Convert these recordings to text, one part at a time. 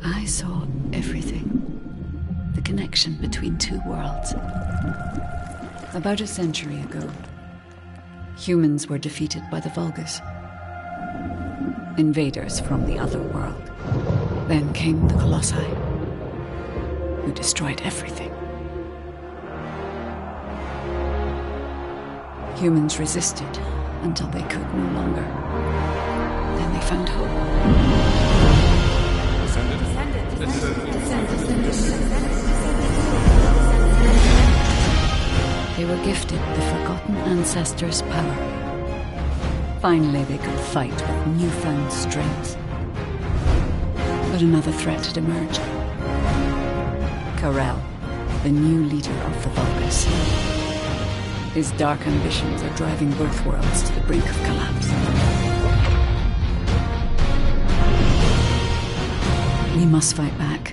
I saw everything. The connection between two worlds. About a century ago, humans were defeated by the Vulgus. Invaders from the other world. Then came the Colossi, who destroyed everything. Humans resisted until they could no longer. Then they found hope. They were gifted the forgotten ancestors' power. Finally, they could fight with newfound strength. But another threat had emerged. Karel, the new leader of the Vulgus. His dark ambitions are driving both worlds to the brink of collapse. We must fight back.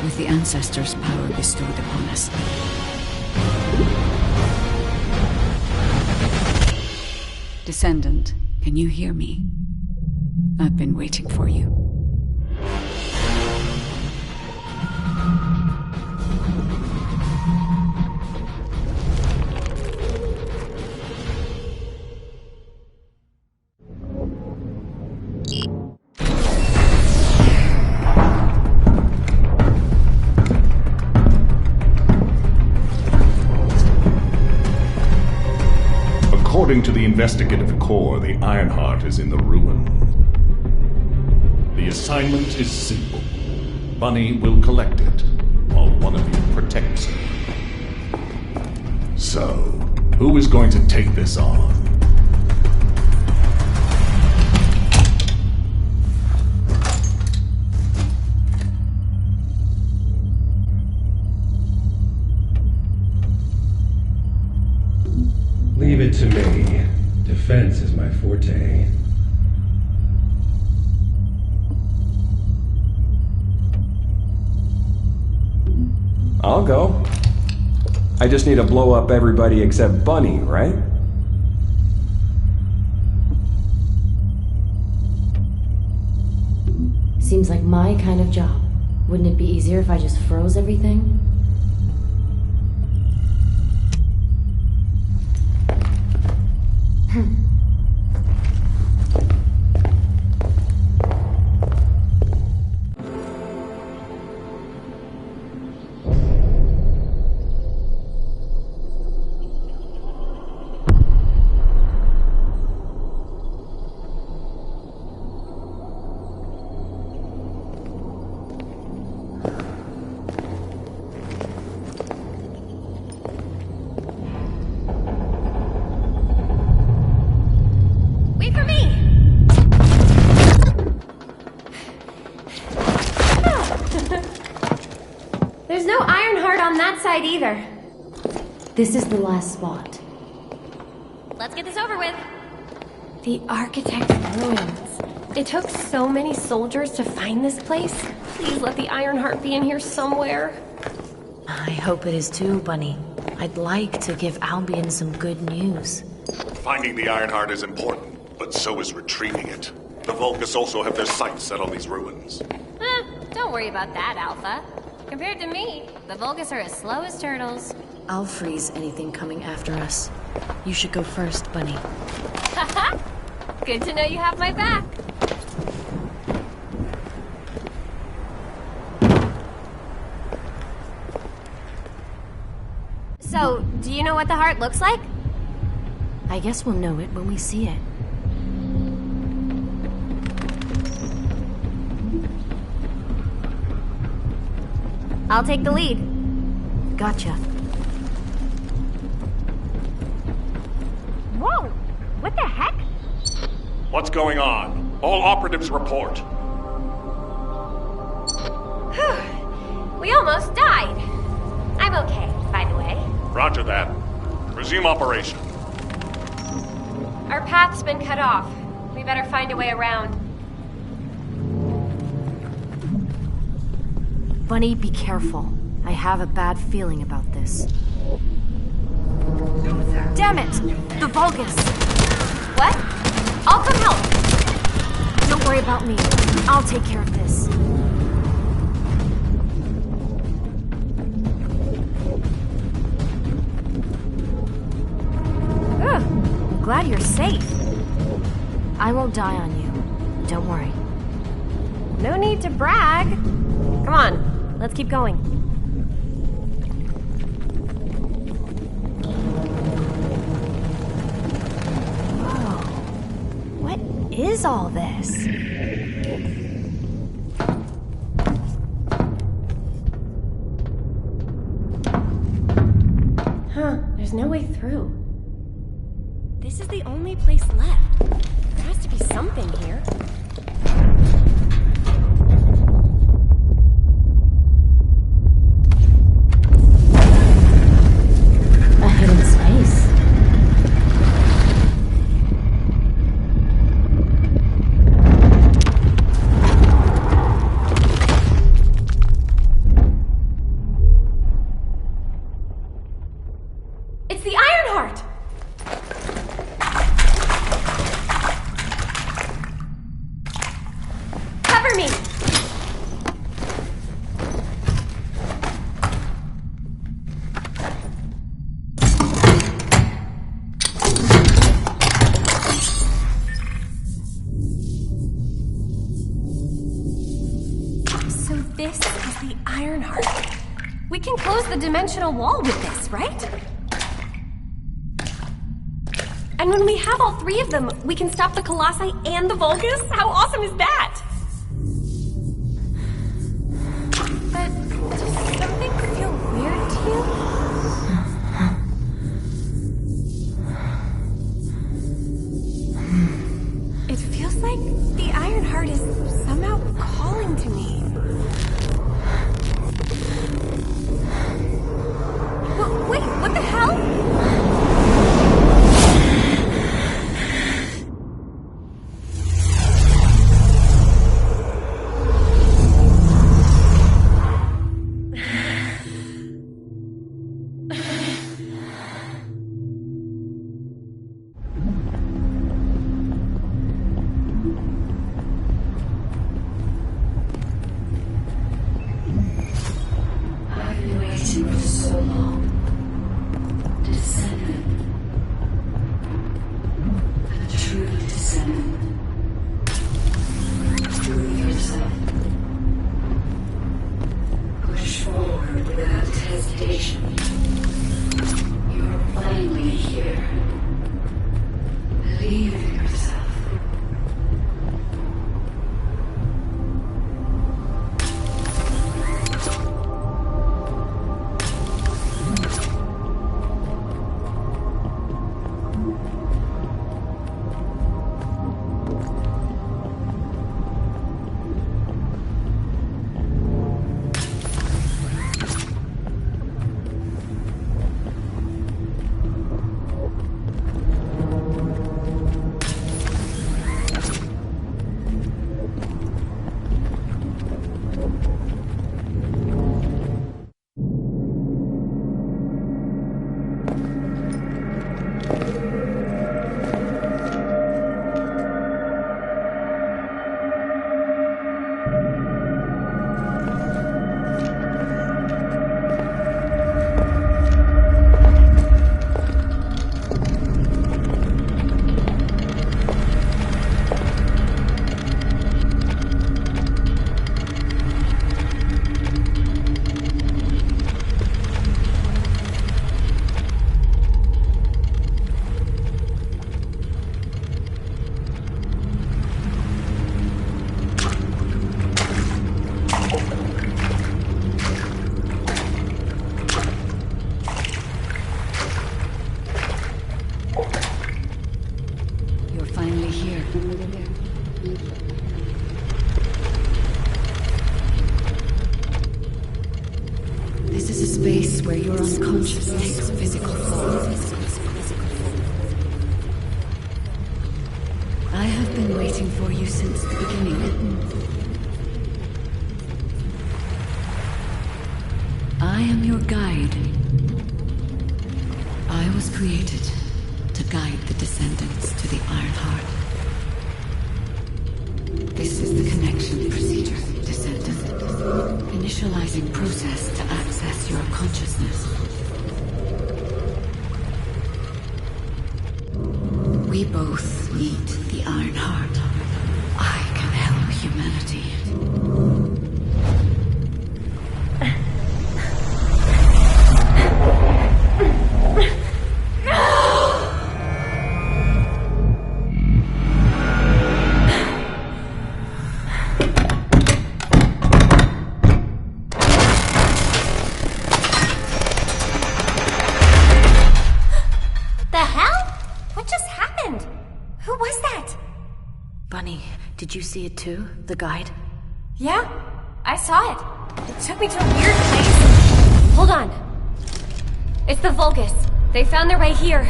With the ancestors' power bestowed upon us. Descendant, can you hear me? I've been waiting for you. According to the investigative core, the Ironheart is in the ruin. The assignment is simple. Bunny will collect it, while one of you protects it. So, who is going to take this on? Leave it to me. Defense is my forte. I'll go. I just need to blow up everybody except Bunny, right? Seems like my kind of job. Wouldn't it be easier if I just froze everything? Wait for me! There's no Ironheart on that side either. This is the last spot. Let's get this over with. The Architect's ruins. It took so many soldiers to find this place. Please let the Ironheart be in here somewhere. I hope it is too, Bunny. I'd like to give Albion some good news. Finding the Ironheart is important, but so is retrieving it. The Vulgus also have their sights set on these ruins. Don't worry about that, Alpha. Compared to me, the Vulgus are as slow as turtles. I'll freeze anything coming after us. You should go first, Bunny. Haha! Good to know you have my back. So, do you know what the heart looks like? I guess we'll know it when we see it. I'll take the lead. Gotcha. Whoa! What the heck? What's going on? All operatives report. We almost died. I'm okay, by the way. Roger that. Resume operation. Our path's been cut off. We better find a way around. Bunny, be careful. I have a bad feeling about this. Damn it! The Vulgus! What? I'll come help. about me. I'll take care of this. Ugh, glad you're safe. I won't die on you. Don't worry. No need to brag. Come on, let's keep going. Whoa. What is all this? Huh, there's no way through. This is the only place left. There has to be something here. A hidden space. It's the Ironheart! Cover me! So this is the Ironheart. We can close the dimensional wall with this, right? And when we have all three of them, we can stop the Colossi and the Vulgus? How awesome is that? But does something feel weird to you? It feels like the Ironheart is somehow calling to me. Wait, what the hell? I've been waiting for so long. Descendant. A true descendant. Prove yourself. Push forward without hesitation. You're finally here. Believe in yourself. You're finally here. This is a space where your unconscious takes physical form. I have been waiting for you since the beginning. I am your guide. I was created to guide the descendants to the Ironheart. This fascinating process to access your consciousness. We both need the Iron Heart. I can help humanity. Did you see it too? The guide? Yeah, I saw it. It took me to a weird place. Hold on. It's the Vulgus. They found their way here.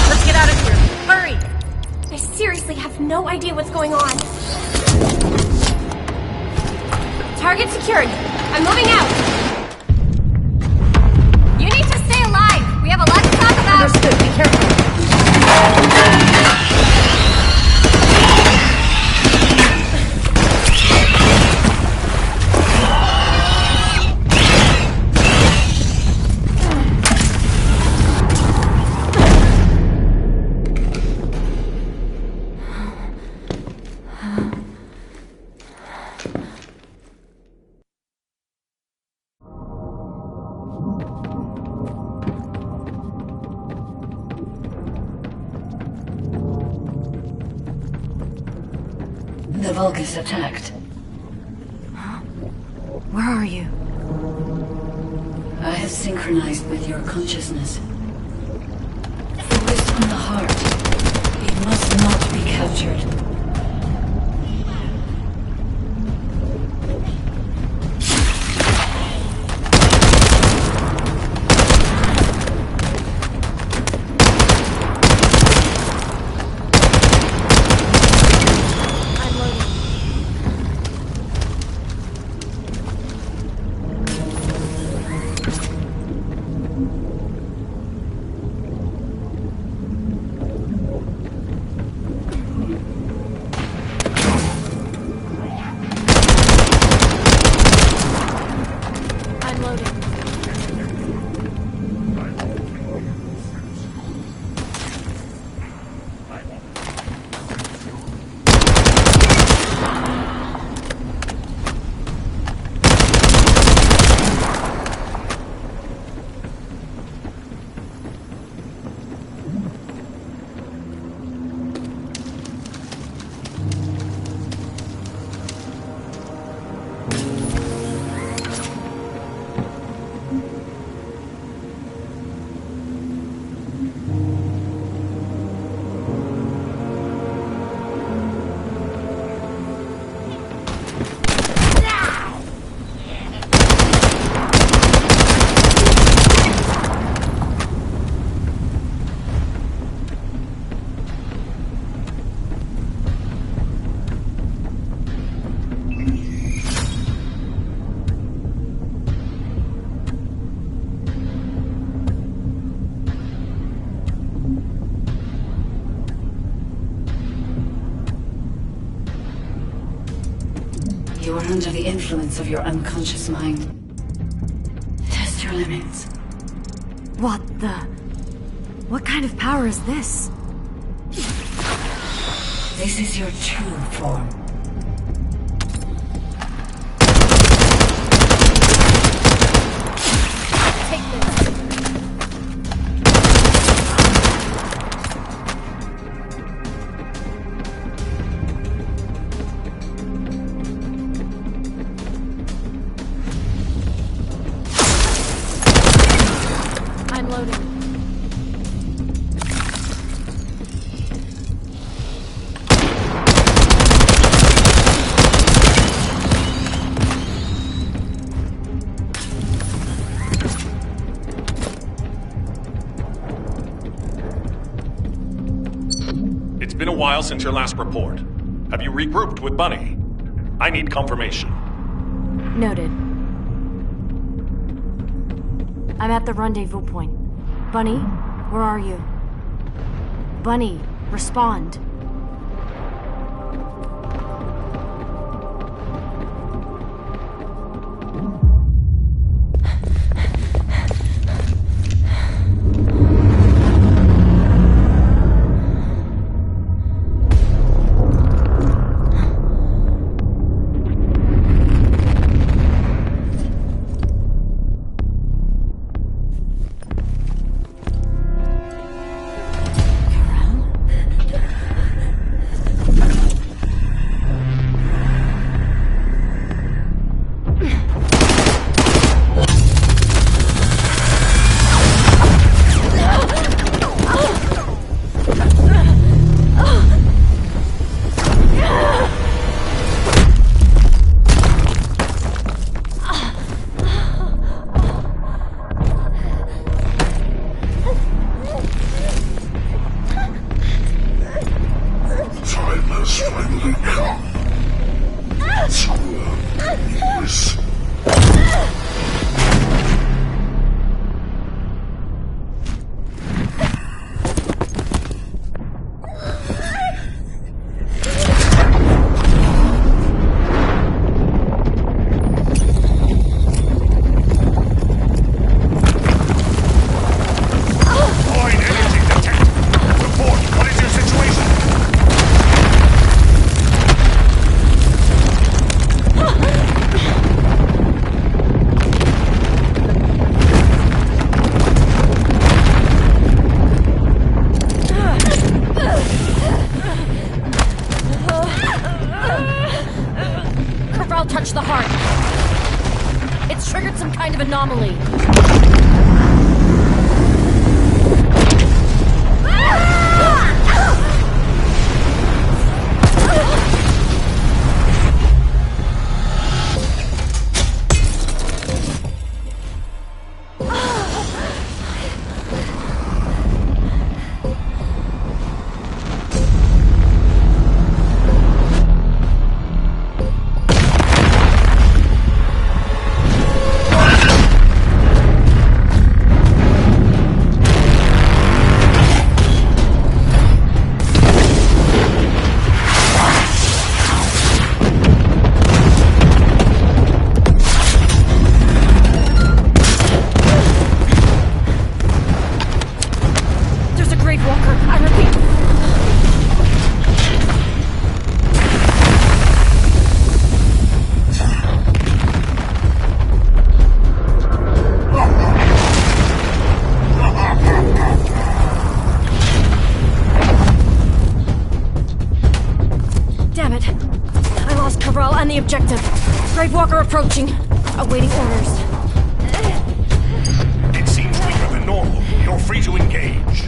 Let's get out of here. Hurry! I seriously have no idea what's going on. Target secured. I'm moving out. You need to stay alive. We have a lot to talk about. Understood. Be careful. The Vulgus attacked. Where are you? I have synchronized with your consciousness. Focus on the heart. It must not be captured. You are under the influence of your unconscious mind. Test your limits. What the... What kind of power is this? This is your true form. It's been a while since your last report. Have you regrouped with Bunny? I need confirmation. Noted. I'm at the rendezvous point. Bunny, where are you? Bunny, respond. Touch the heart. It's triggered some kind of anomaly. The objective. Gravewalker approaching. Awaiting orders. It seems weaker than normal. You're free to engage.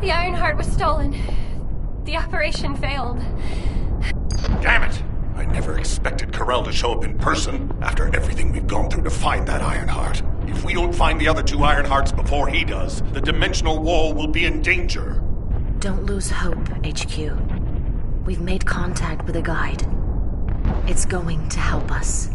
The Ironheart was stolen. The operation failed. Damn it! I never expected Corell to show up in person after everything we've gone through to find that Ironheart. If we don't find the other two Ironhearts before he does, the dimensional wall will be in danger. Don't lose hope, HQ. We've made contact with a guide. It's going to help us.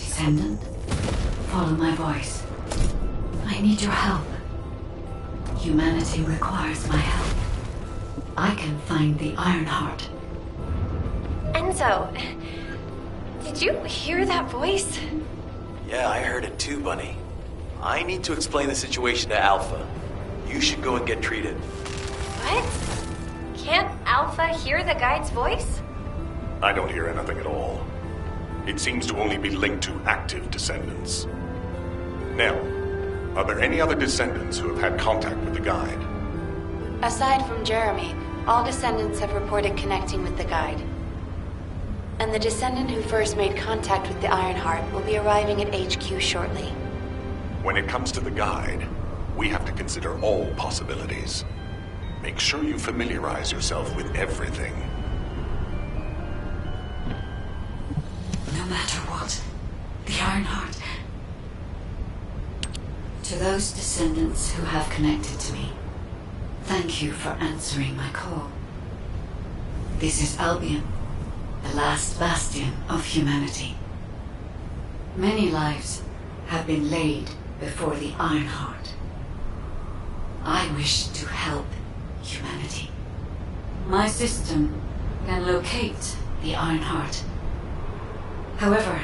Descendant, follow my voice. I need your help. Humanity requires my help. I can find the Ironheart. Enzo, did you hear that voice? Yeah, I heard it too, Bunny. I need to explain the situation to Alpha. You should go and get treated. What? Can't Alpha hear the guide's voice? I don't hear anything at all. It seems to only be linked to active descendants. Now, are there any other descendants who have had contact with the guide? Aside from Jeremy, all descendants have reported connecting with the guide. And the descendant who first made contact with the Ironheart will be arriving at HQ shortly. When it comes to the guide, we have to consider all possibilities. Make sure you familiarize yourself with everything. No matter what, the Ironheart. To those descendants who have connected to me, thank you for answering my call. This is Albion, the last bastion of humanity. Many lives have been laid before the Ironheart. I wish to help humanity. My system can locate the Ironheart. However,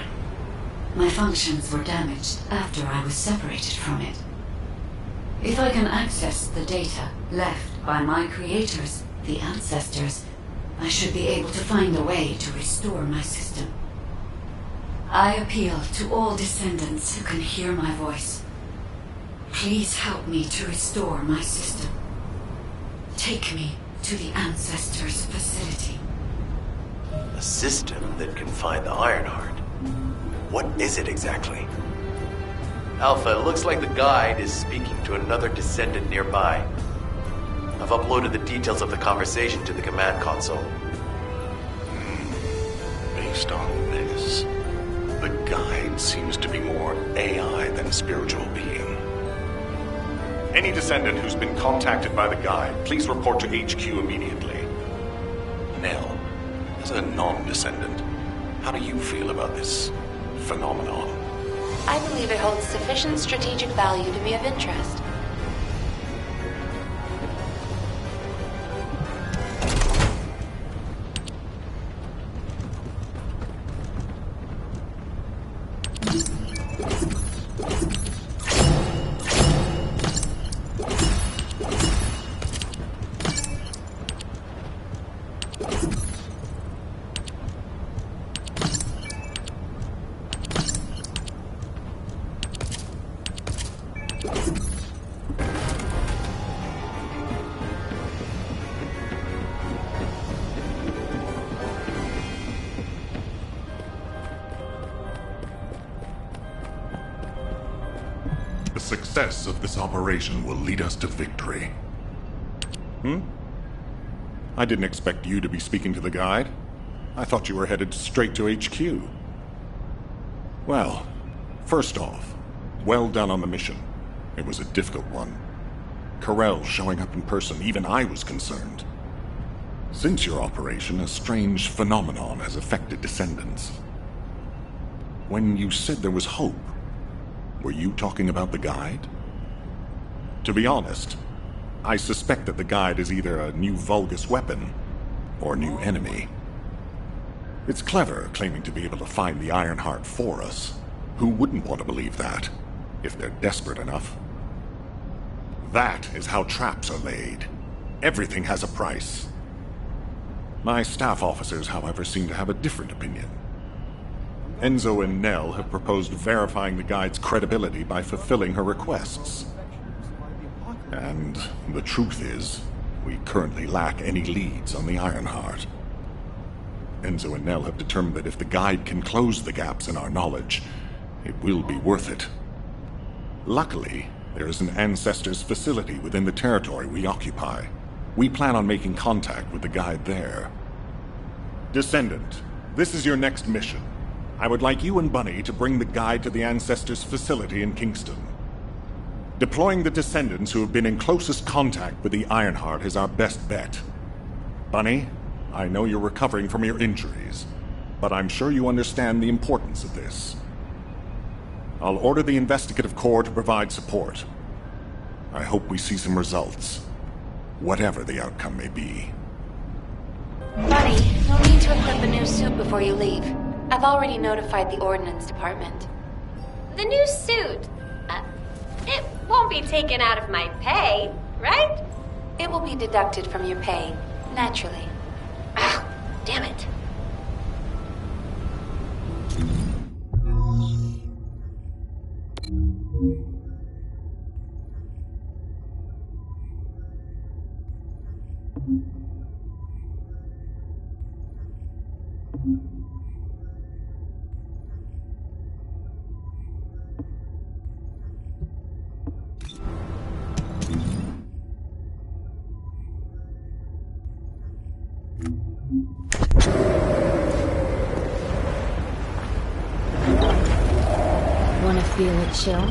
my functions were damaged after I was separated from it. If I can access the data left by my creators, the ancestors, I should be able to find a way to restore my system. I appeal to all descendants who can hear my voice. Please help me to restore my system. Take me to the ancestors' facility. A system that can find the Ironheart. What is it exactly? Alpha, it looks like the guide is speaking to another descendant nearby. I've uploaded the details of the conversation to the command console. Based on this, the guide seems to be more AI than spiritual being. Any descendant who's been contacted by the guide, please report to HQ immediately. Nell, as a non-descendant, how do you feel about this phenomenon? I believe it holds sufficient strategic value to be of interest. The success of this operation will lead us to victory. I didn't expect you to be speaking to the guide. I thought you were headed straight to HQ. Well, first off, well done on the mission. It was a difficult one. Corell showing up in person, even I was concerned. Since your operation, a strange phenomenon has affected descendants. When you said there was hope, were you talking about the guide? To be honest, I suspect that the guide is either a new Vulgus weapon or a new enemy. It's clever claiming to be able to find the Ironheart for us. Who wouldn't want to believe that, if they're desperate enough? That is how traps are laid. Everything has a price. My staff officers, however, seem to have a different opinion. Enzo and Nell have proposed verifying the guide's credibility by fulfilling her requests. And the truth is, we currently lack any leads on the Ironheart. Enzo and Nell have determined that if the guide can close the gaps in our knowledge, it will be worth it. Luckily, there is an Ancestors facility within the territory we occupy. We plan on making contact with the guide there. Descendant, this is your next mission. I would like you and Bunny to bring the guide to the Ancestors facility in Kingston. Deploying the descendants who have been in closest contact with the Ironheart is our best bet. Bunny, I know you're recovering from your injuries, but I'm sure you understand the importance of this. I'll order the investigative corps to provide support. I hope we see some results, whatever the outcome may be. Buddy, you'll need to equip a new suit before you leave. I've already notified the Ordnance Department. The new suit. It won't be taken out of my pay, right? It will be deducted from your pay, naturally. Ah, damn it. Wanna feel a chill?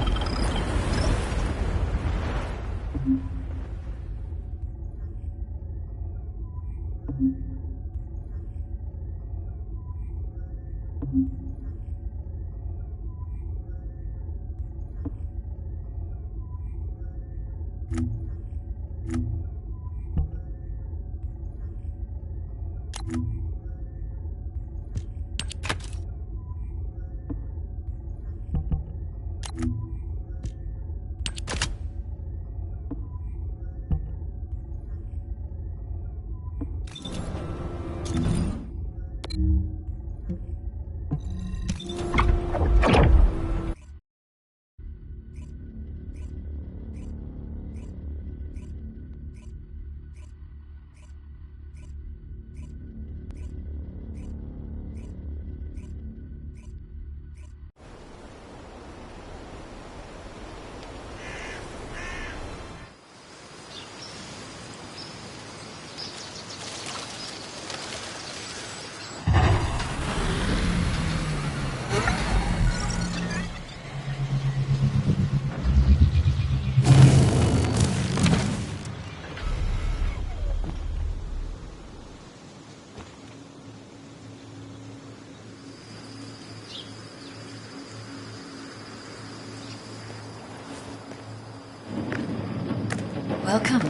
Welcome,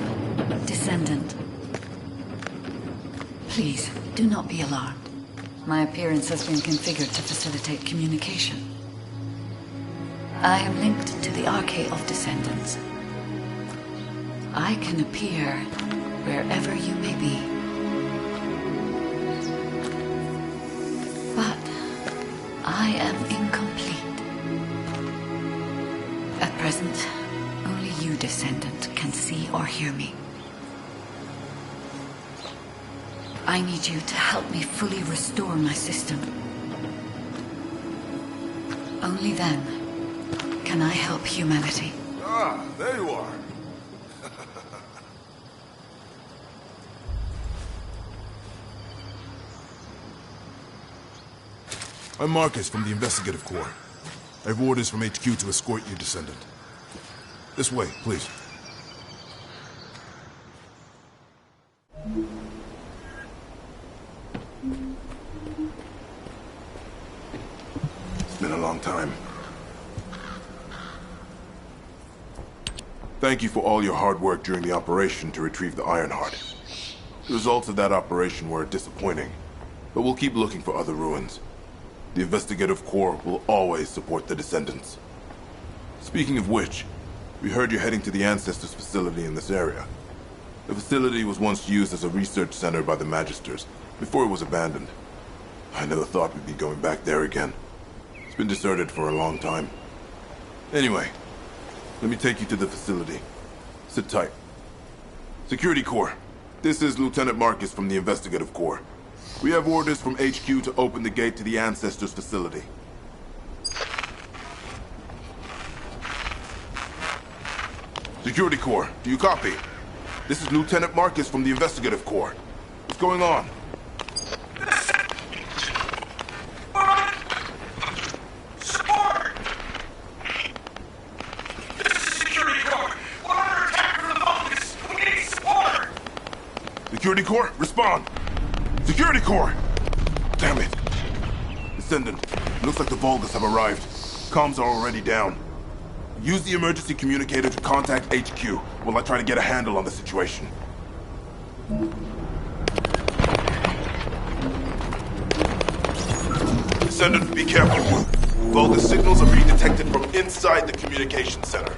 Descendant. Please, do not be alarmed. My appearance has been configured to facilitate communication. I am linked to the Arcade of Descendants. I can appear wherever you may be. But I am incomplete. At present, only you, Descendant, can see or hear me. I need you to help me fully restore my system. Only then can I help humanity. Ah, there you are. I'm Marcus from the Investigative Corps. I have orders from HQ to escort you, Descendant. This way, please. It's been a long time. Thank you for all your hard work during the operation to retrieve the Ironheart. The results of that operation were disappointing, but we'll keep looking for other ruins. The Investigative Corps will always support the Descendants. Speaking of which, we heard you're heading to the Ancestors facility in this area. The facility was once used as a research center by the Magisters, before it was abandoned. I never thought we'd be going back there again. It's been deserted for a long time. Anyway, let me take you to the facility. Sit tight. Security Corps, this is Lieutenant Marcus from the Investigative Corps. We have orders from HQ to open the gate to the Ancestors facility. Security Corps, do you copy? This is Lieutenant Marcus from the Investigative Corps. What's going on? Support! This is Security Corps. We're under attack from the Vulcans. We need support! Security Corps, respond! Security Corps! Damn it! Descendant, looks like the Vulgus have arrived. Comms are already down. Use the emergency communicator to contact HQ while I try to get a handle on the situation. Descendant, be careful. Vulgus signals are being detected from inside the communication center.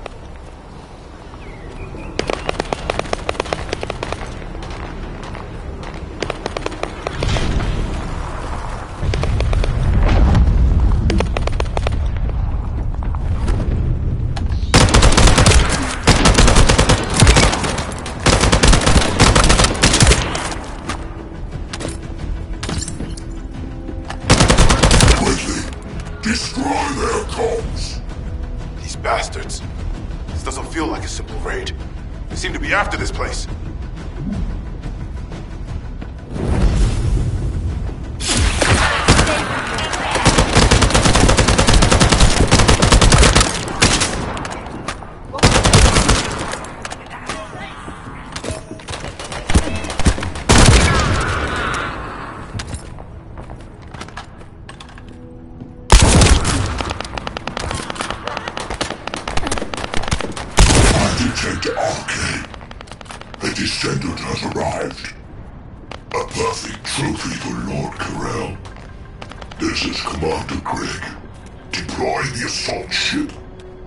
Destroy their comms! These bastards. This doesn't feel like a simple raid. They seem to be after this place. The Descendant has arrived. A perfect trophy for Lord Carell. This is Commander Greg. Deploy the assault ship.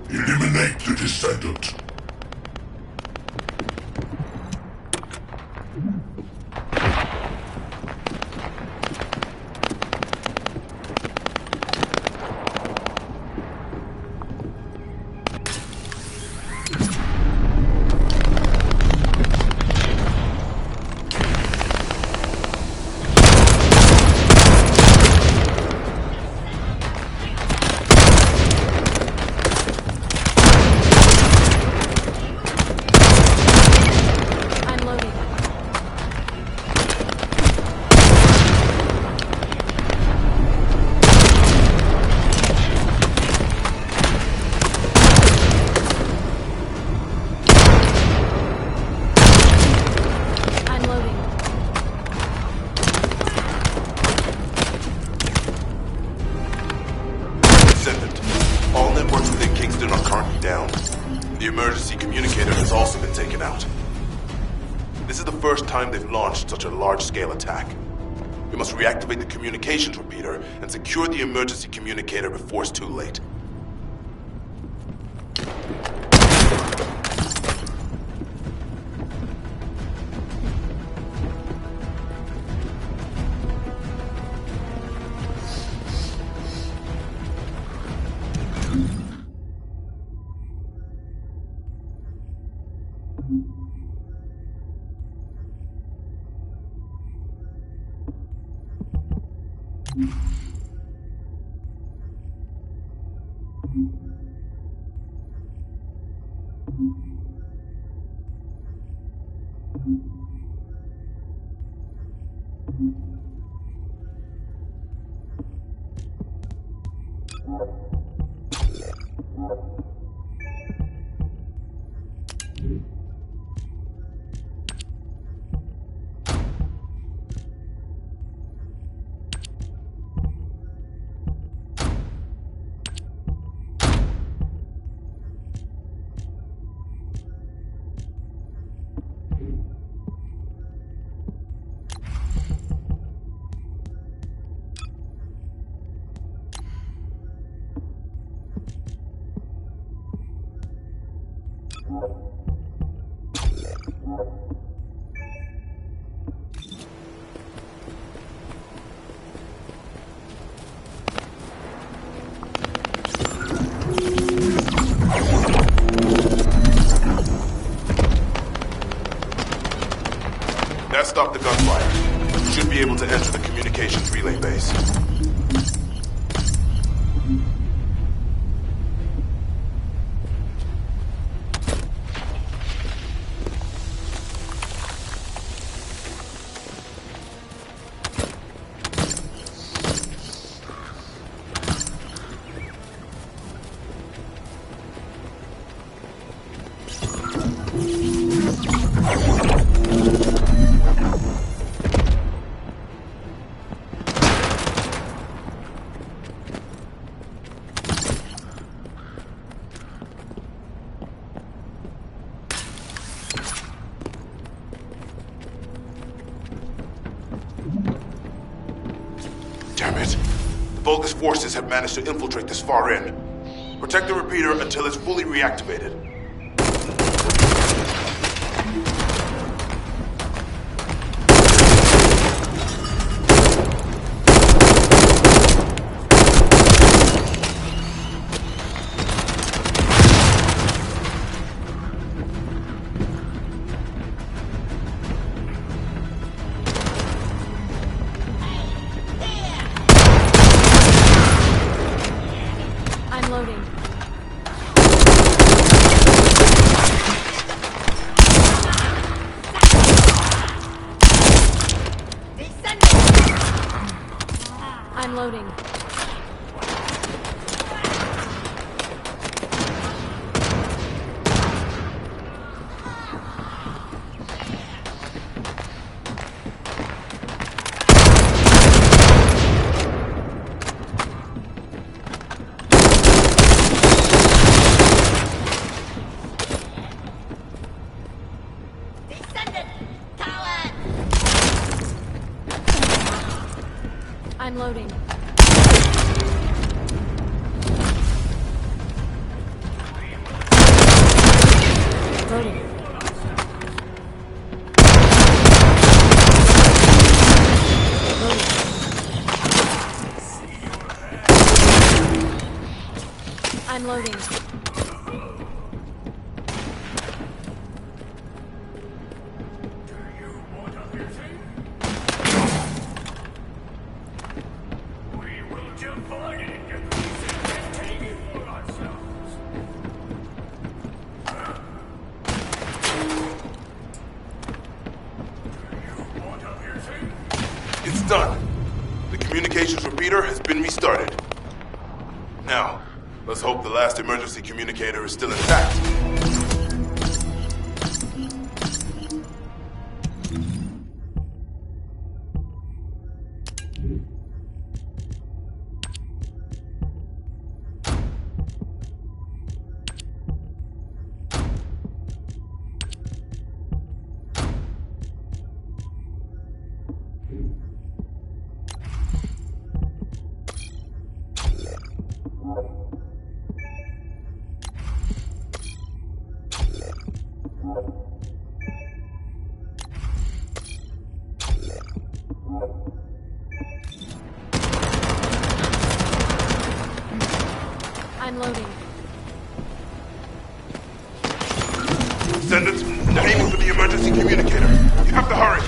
Eliminate the Descendant. All networks within Kingston are currently down. The emergency communicator has also been taken out. This is the first time they've launched such a large-scale attack. We must reactivate the communications repeater and secure the emergency communicator before it's too late. That stopped the gunfire. You should be able to enter the communications relay base. Damn it. The Vulgus forces have managed to infiltrate this far in. Protect the repeater until it's fully reactivated. I'm loading. I'm loading. Loading. I'm loading. It's done. The communications repeater has been restarted. Now, let's hope the last emergency communicator is still intact. I'm loading. Descendants, they're aiming for the emergency communicator. You have to hurry.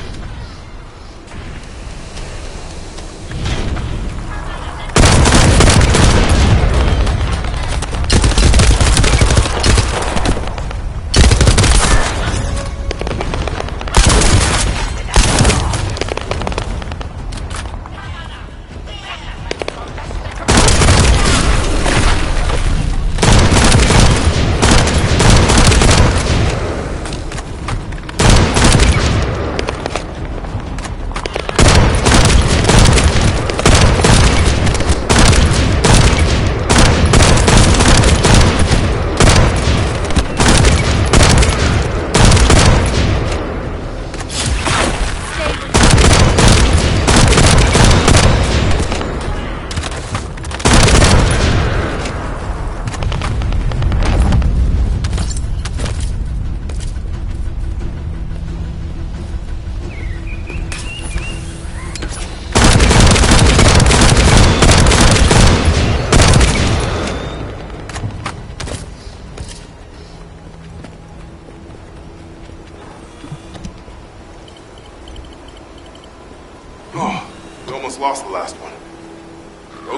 Oh, we almost lost the last one.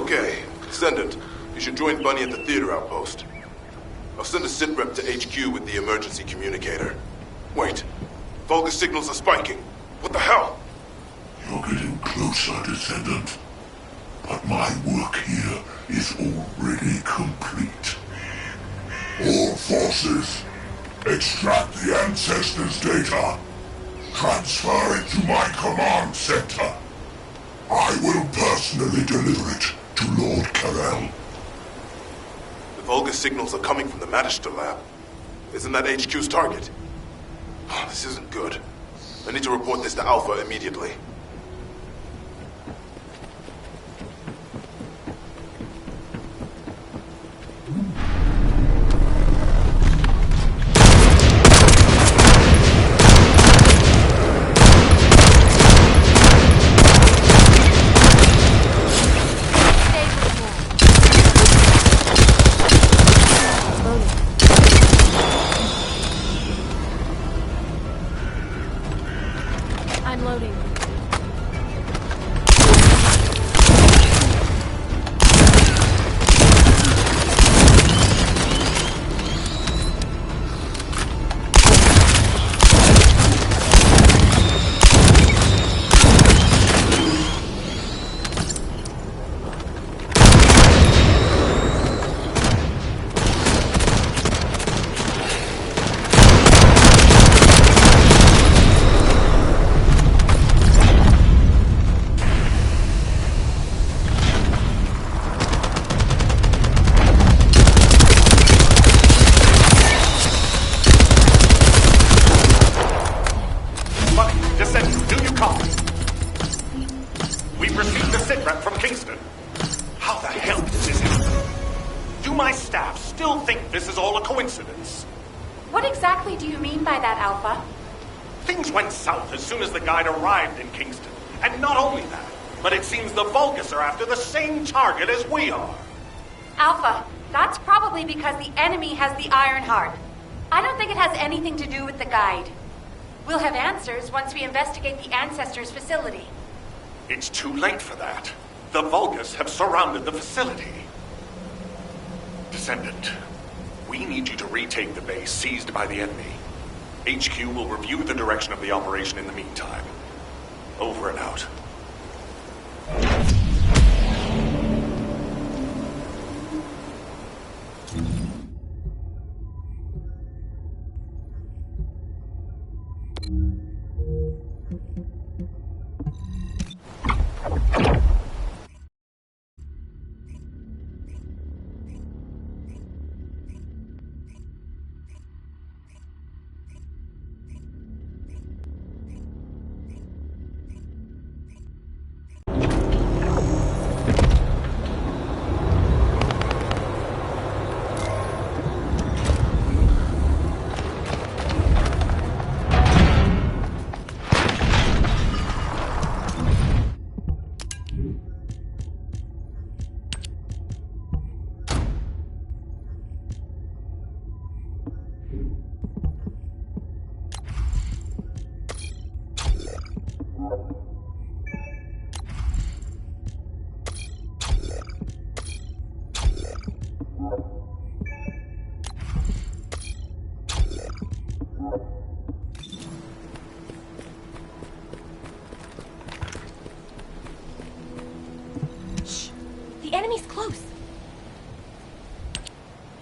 Okay, Descendant, you should join Bunny at the theater outpost. I'll send a sit rep to HQ with the emergency communicator. Wait, Vulgus signals are spiking. What the hell? You're getting closer, Descendant. But my work here is already complete. All forces, extract the Ancestors' data. Transfer it to my command center. I will personally deliver it to Lord Carell. The Vulgus signals are coming from the Magister lab. Isn't that HQ's target? Oh, this isn't good. I need to report this to Alpha immediately. I'm loading. Descendant, do you copy? We've received a sitrep from Kingston. How the hell did this happen? Do my staff still think this is all a coincidence? What exactly do you mean by that, Alpha? Things went south as soon as the guide arrived in Kingston. And not only that, but it seems the Vulgus are after the same target as we are. Alpha, that's probably because the enemy has the Iron Heart. I don't think it has anything to do with the guide. We'll have answers once we investigate the Ancestors' facility. It's too late for that. The Vulgus have surrounded the facility. Descendant, we need you to retake the base seized by the enemy. HQ will review the direction of the operation in the meantime. Over and out.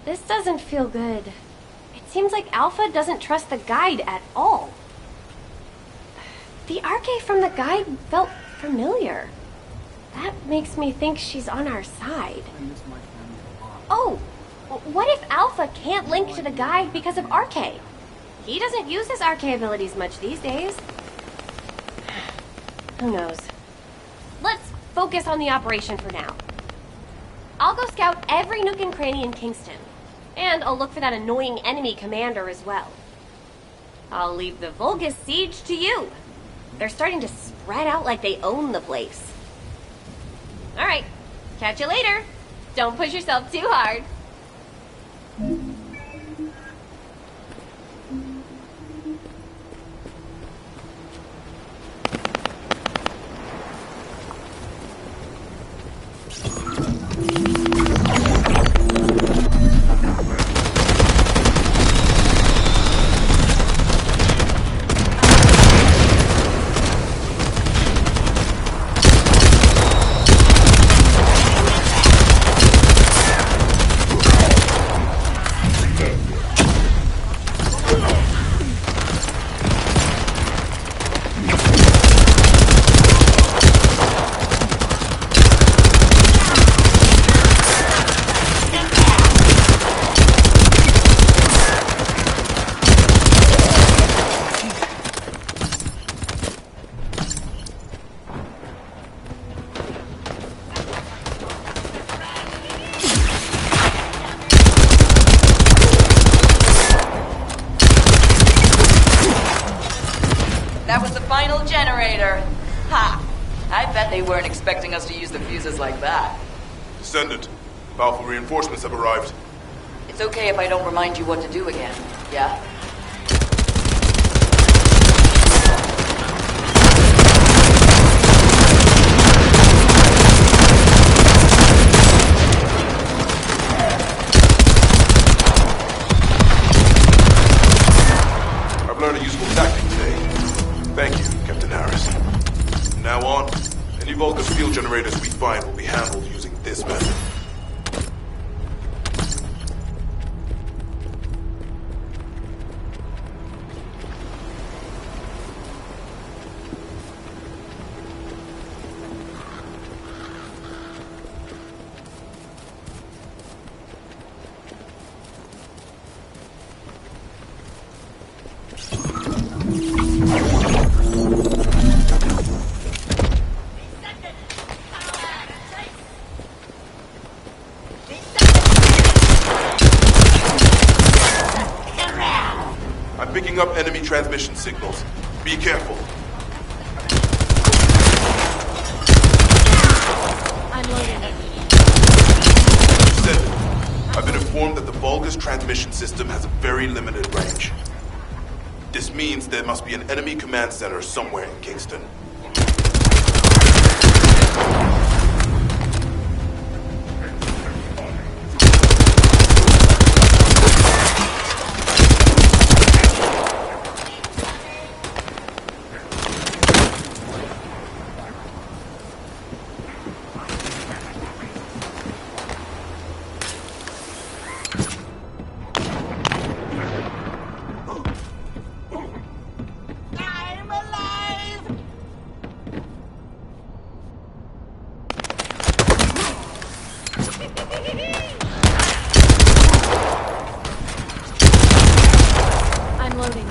This doesn't feel good. It seems like Alpha doesn't trust the guide at all. The Arche from the guide felt familiar. That makes me think she's on our side. Oh, what if Alpha can't link to the guide because of Arche? He doesn't use his Arche abilities much these days. Who knows? Let's focus on the operation for now. I'll go scout every nook and cranny in Kingston. And I'll look for that annoying enemy commander as well. I'll leave the Vulgus siege to you. They're starting to spread out like they own the place. Alright, catch you later. Don't push yourself too hard. That was the final generator. Ha! I bet they weren't expecting us to use the fuses like that. Descendant, powerful reinforcements have arrived. It's okay if I don't remind you what to do again, yeah? now on, any Vulgus field generators we find will be handled using this method. Picking up enemy transmission signals. Be careful. I'm loading. Descendant, I've been informed that the Vulgus transmission system has a very limited range. This means there must be an enemy command center somewhere in Kingston. I'm loading.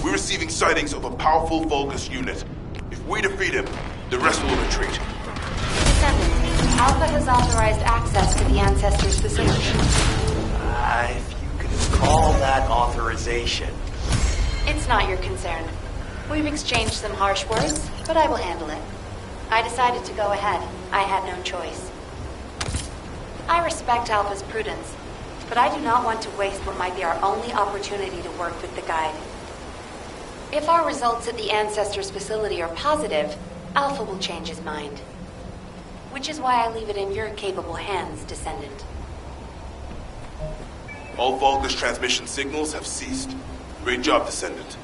We're receiving sightings of a powerful Vulgus unit. If we defeat him, the rest will retreat. Descendant, Alpha has authorized access to the Ancestors' facility. If you could call that authorization. It's not your concern. We've exchanged some harsh words, but I will handle it. I decided to go ahead. I had no choice. I respect Alpha's prudence, but I do not want to waste what might be our only opportunity to work with the Guide. If our results at the Ancestors' facility are positive, Alpha will change his mind. Which is why I leave it in your capable hands, Descendant. All Vulgus transmission signals have ceased. Great job, Descendant.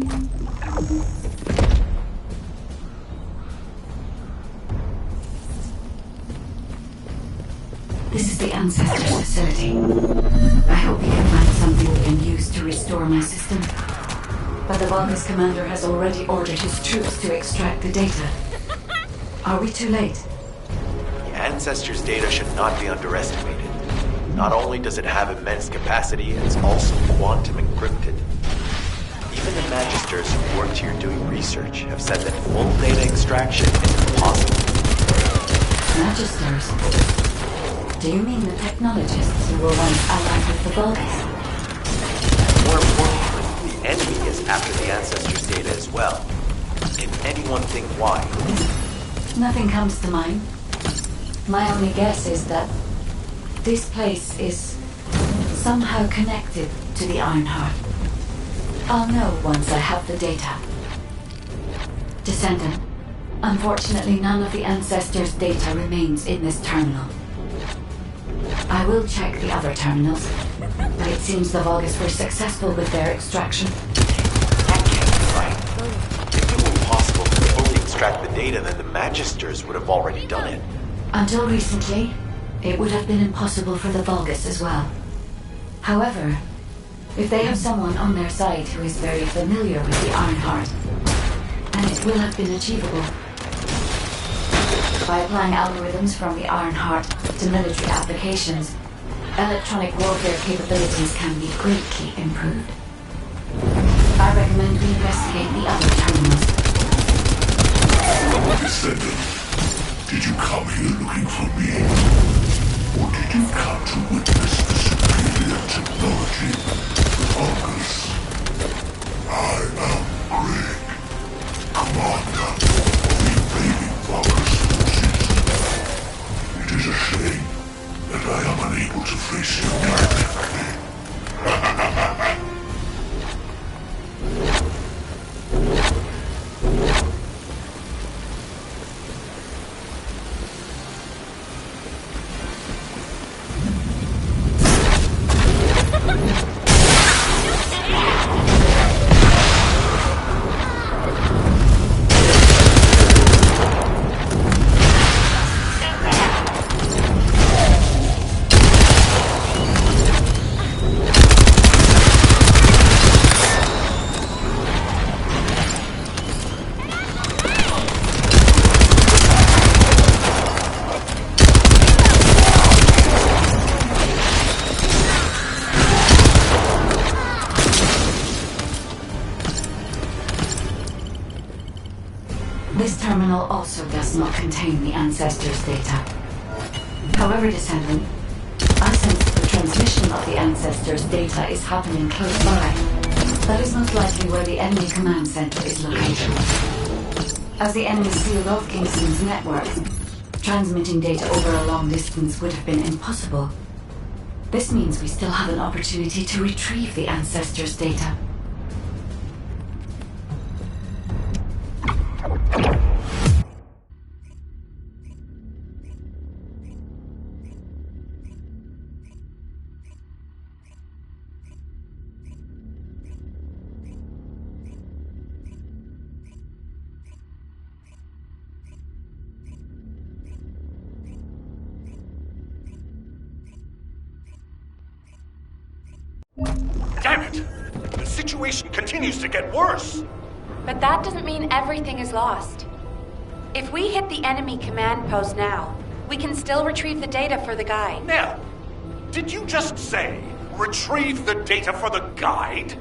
This is the Ancestors facility. I hope you can find something we can use to restore my system. But the Vulgus commander has already ordered his troops to extract the data. Are we too late? The Ancestors' data should not be underestimated. Not only does it have immense capacity, it's also quantum encrypted. Even the Magisters who worked here doing research have said that full data extraction is impossible. Magisters? Do you mean the technologists who were once allied with the Vulgus? More importantly, the enemy is after the Ancestors' data as well. Can anyone think why? Nothing comes to mind. My only guess is that this place is somehow connected to the Ironheart. I'll know once I have the data. Descendant, unfortunately none of the Ancestors' data remains in this terminal. I will check the other terminals, but it seems the Vulgus were successful with their extraction. That can't be right. If it were possible to fully extract the data, then the Magisters would have already done it. Until recently, it would have been impossible for the Vulgus as well. However, if they have someone on their side who is very familiar with the Ironheart, then it will have been achievable. By applying algorithms from the Ironheart to military applications, electronic warfare capabilities can be greatly improved. I recommend we investigate the other terminals. Descendant, did you come here looking for me? Or did you come to witness the superior technology of Vulgus? I am Greg, commander of the invading Vulgus forces. It is a shame that I am unable to face you directly. This terminal also does not contain the Ancestors' data. However, Descendant, I sense the transmission of the Ancestors' data is happening close by. That is most likely where the enemy command center is located. As the enemy sealed off Kingston's network, transmitting data over a long distance would have been impossible. This means we still have an opportunity to retrieve the Ancestors' data. Damn it! The situation continues to get worse! But that doesn't mean everything is lost. If we hit the enemy command post now, we can still retrieve the data for the guide. Nell, did you just say, retrieve the data for the guide?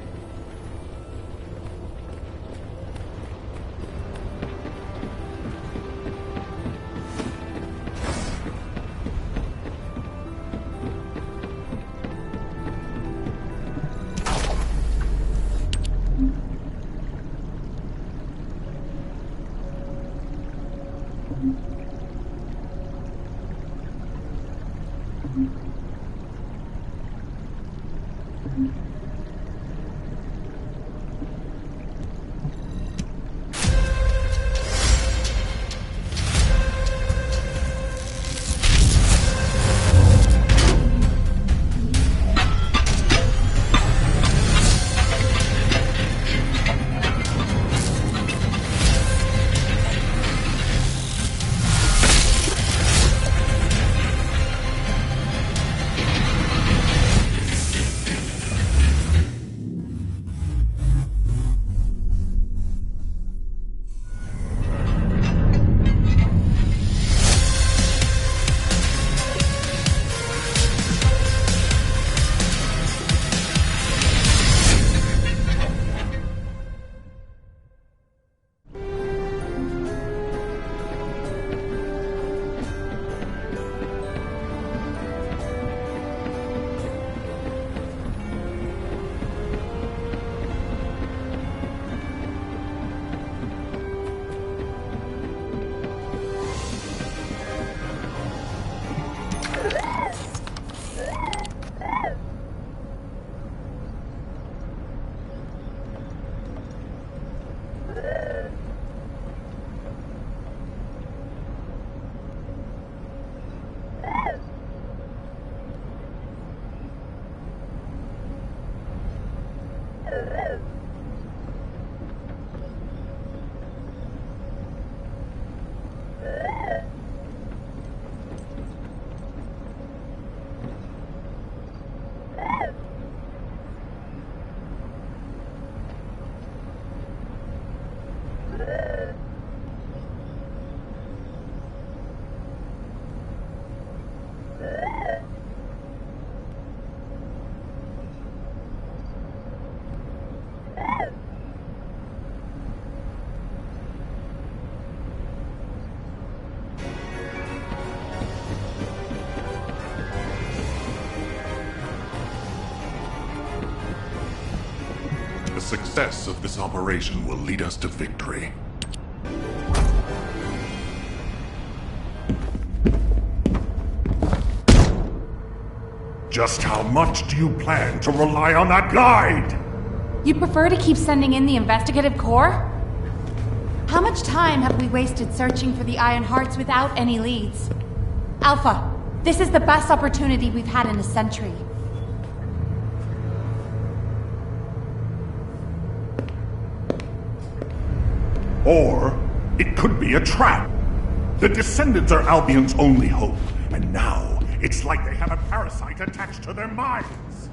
The success of this operation will lead us to victory. Just how much do you plan to rely on that guide? You'd prefer to keep sending in the investigative corps? How much time have we wasted searching for the Iron Hearts without any leads? Alpha, this is the best opportunity we've had in a century. Or it could be a trap. The Descendants are Albion's only hope, and now it's like they have a parasite attached to their minds.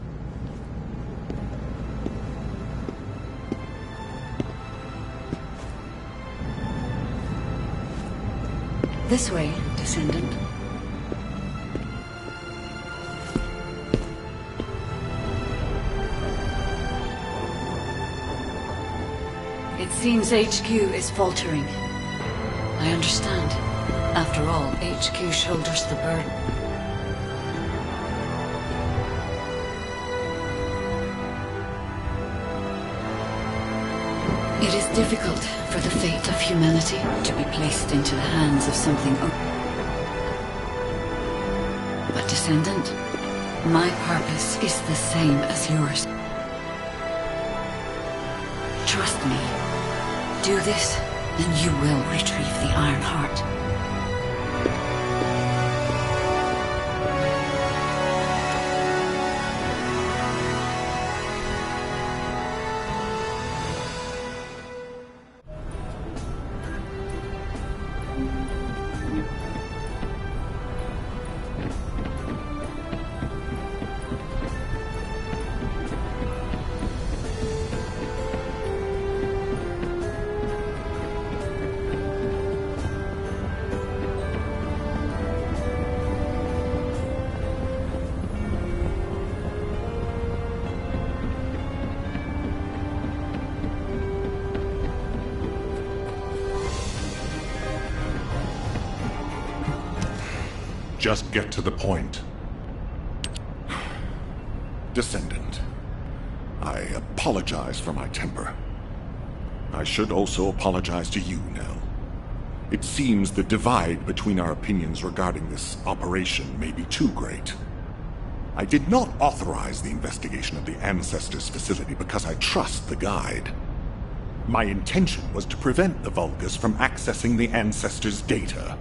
This way, Descendant. It seems HQ is faltering. I understand. After all, HQ shoulders the burden. It is difficult for the fate of humanity to be placed into the hands of something. But Descendant, my purpose is the same as yours. Trust me. Do this, and you will retrieve the Iron Heart. Just get to the point. Descendant, I apologize for my temper. I should also apologize to you, Nell. It seems the divide between our opinions regarding this operation may be too great. I did not authorize the investigation of the Ancestors' facility because I trust the guide. My intention was to prevent the Vulgus from accessing the Ancestors' data.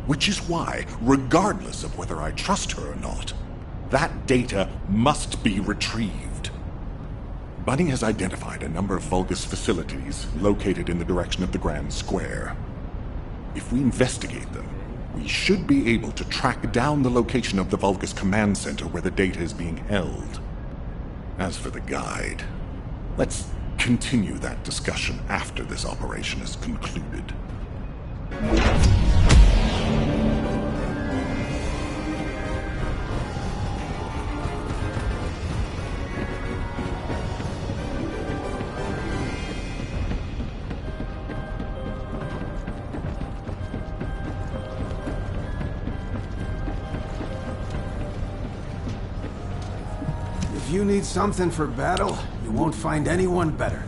Which is why, regardless of whether I trust her or not, that data must be retrieved. Bunny has identified a number of Vulgus facilities located in the direction of the Grand Square. If we investigate them, we should be able to track down the location of the Vulgus command center where the data is being held. As for the guide, let's continue that discussion after this operation is concluded. If you need something for battle, you won't find anyone better.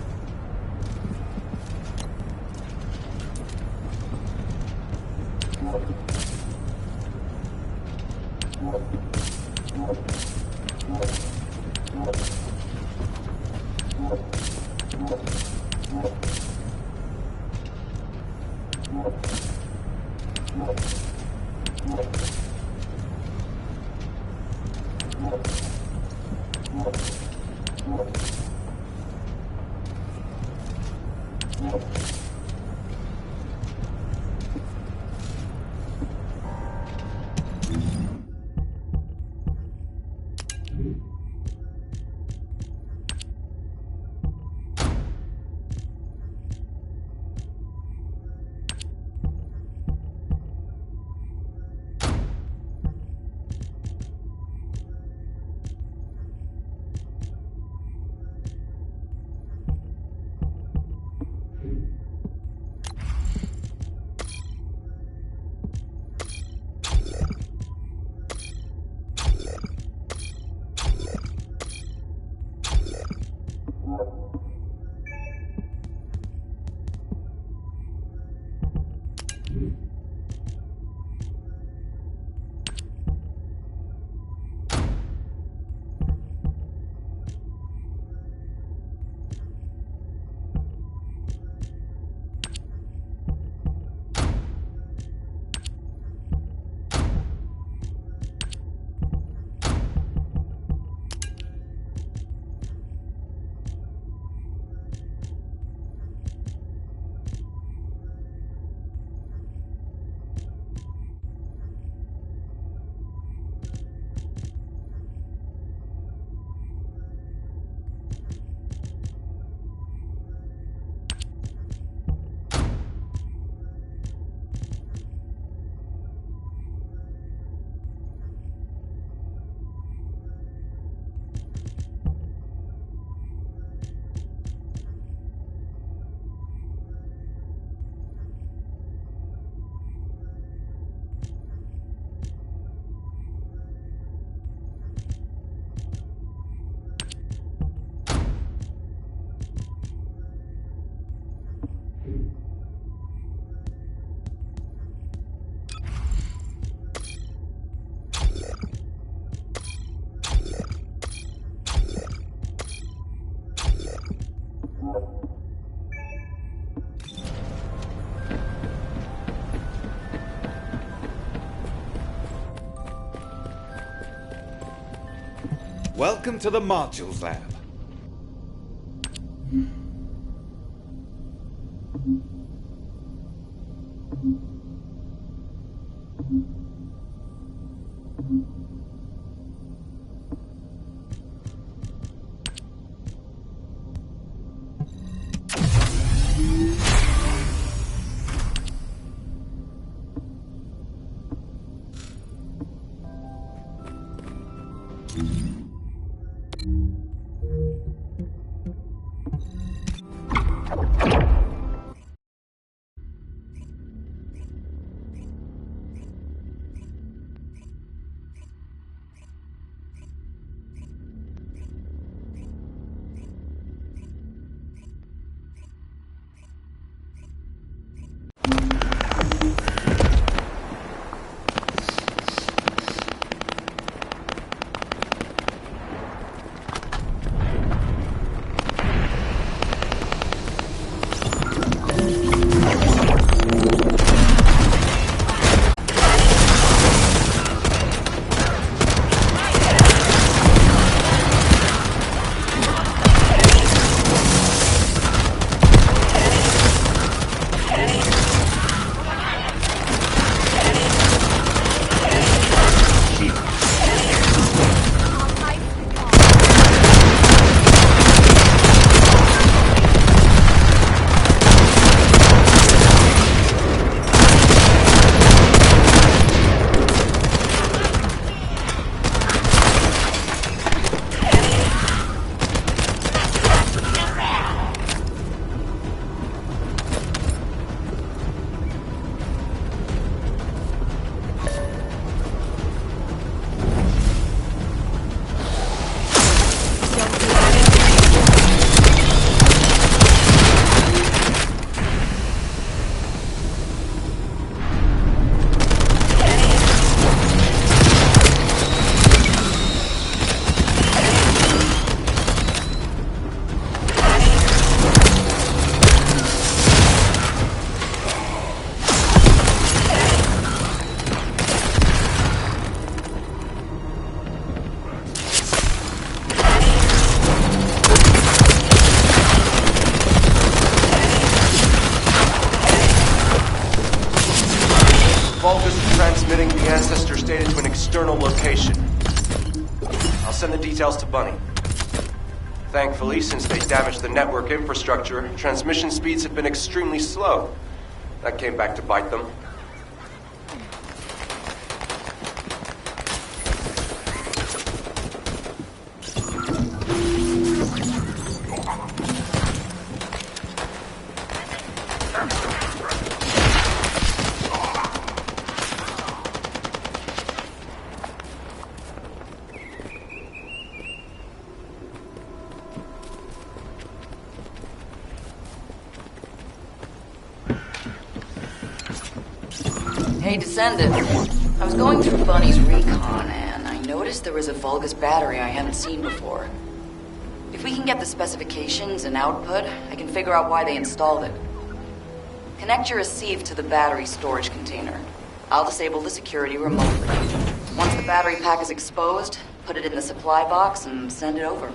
Welcome to the Modules Lab. the ancestor's data to an external location. I'll send the details to Bunny. Thankfully, since they damaged the network infrastructure, transmission speeds have been extremely slow. That came back to bite them. Hey, Descendant. I was going through Bunny's recon, and I noticed there was a Vulgus battery I haven't seen before. If we can get the specifications and output, I can figure out why they installed it. Connect your receive to the battery storage container. I'll disable the security remotely. Once the battery pack is exposed, put it in the supply box and send it over.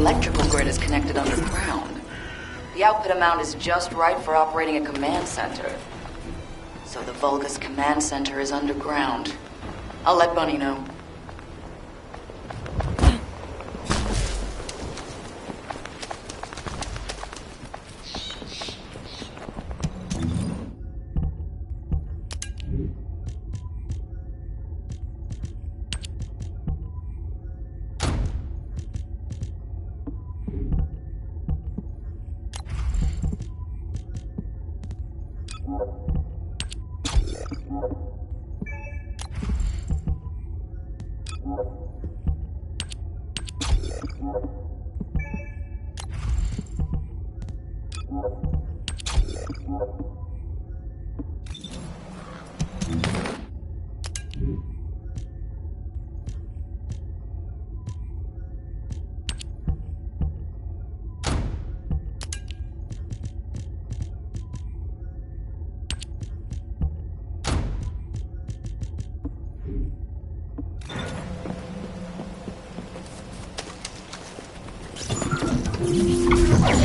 electrical grid is connected underground. The output amount is just right for operating a command center. So the Vulgus command center is underground. I'll let Bunny know.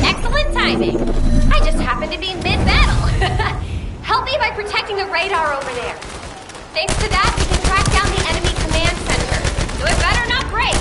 Excellent timing. I just happened to be mid-battle. Help me by protecting the radar over there. Thanks to that, we can track down the enemy command center. So it better not break.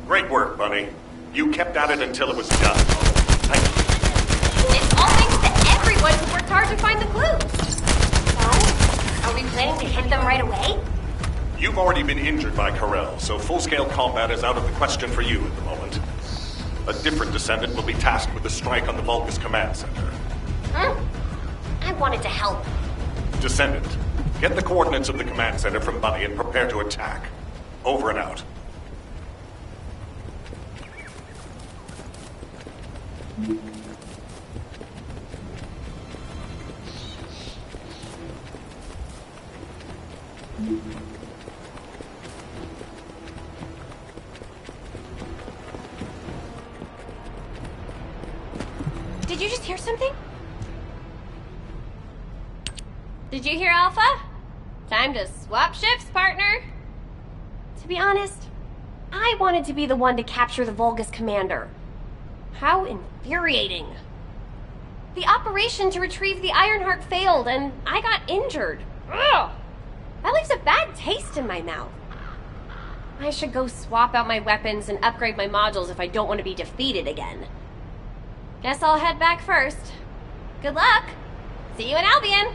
Great work, Bunny. You kept at it until it was done. It's all thanks to everyone who worked hard to find the clues. So, are we planning to hit them right away? You've already been injured by Corell, so full-scale combat is out of the question for you at the moment. A different Descendant will be tasked with the strike on the Vulgus command center. I wanted to help. Descendant, get the coordinates of the command center from Bunny and prepare to attack. Over and out. Did you just hear something? Did you hear Alpha? Time to swap ships, partner. To be honest, I wanted to be the one to capture the Vulgus commander. How infuriating. The operation to retrieve the Ironheart failed, and I got injured. Ugh! That leaves a bad taste in my mouth. I should go swap out my weapons and upgrade my modules if I don't want to be defeated again. Guess I'll head back first. Good luck! See you in Albion!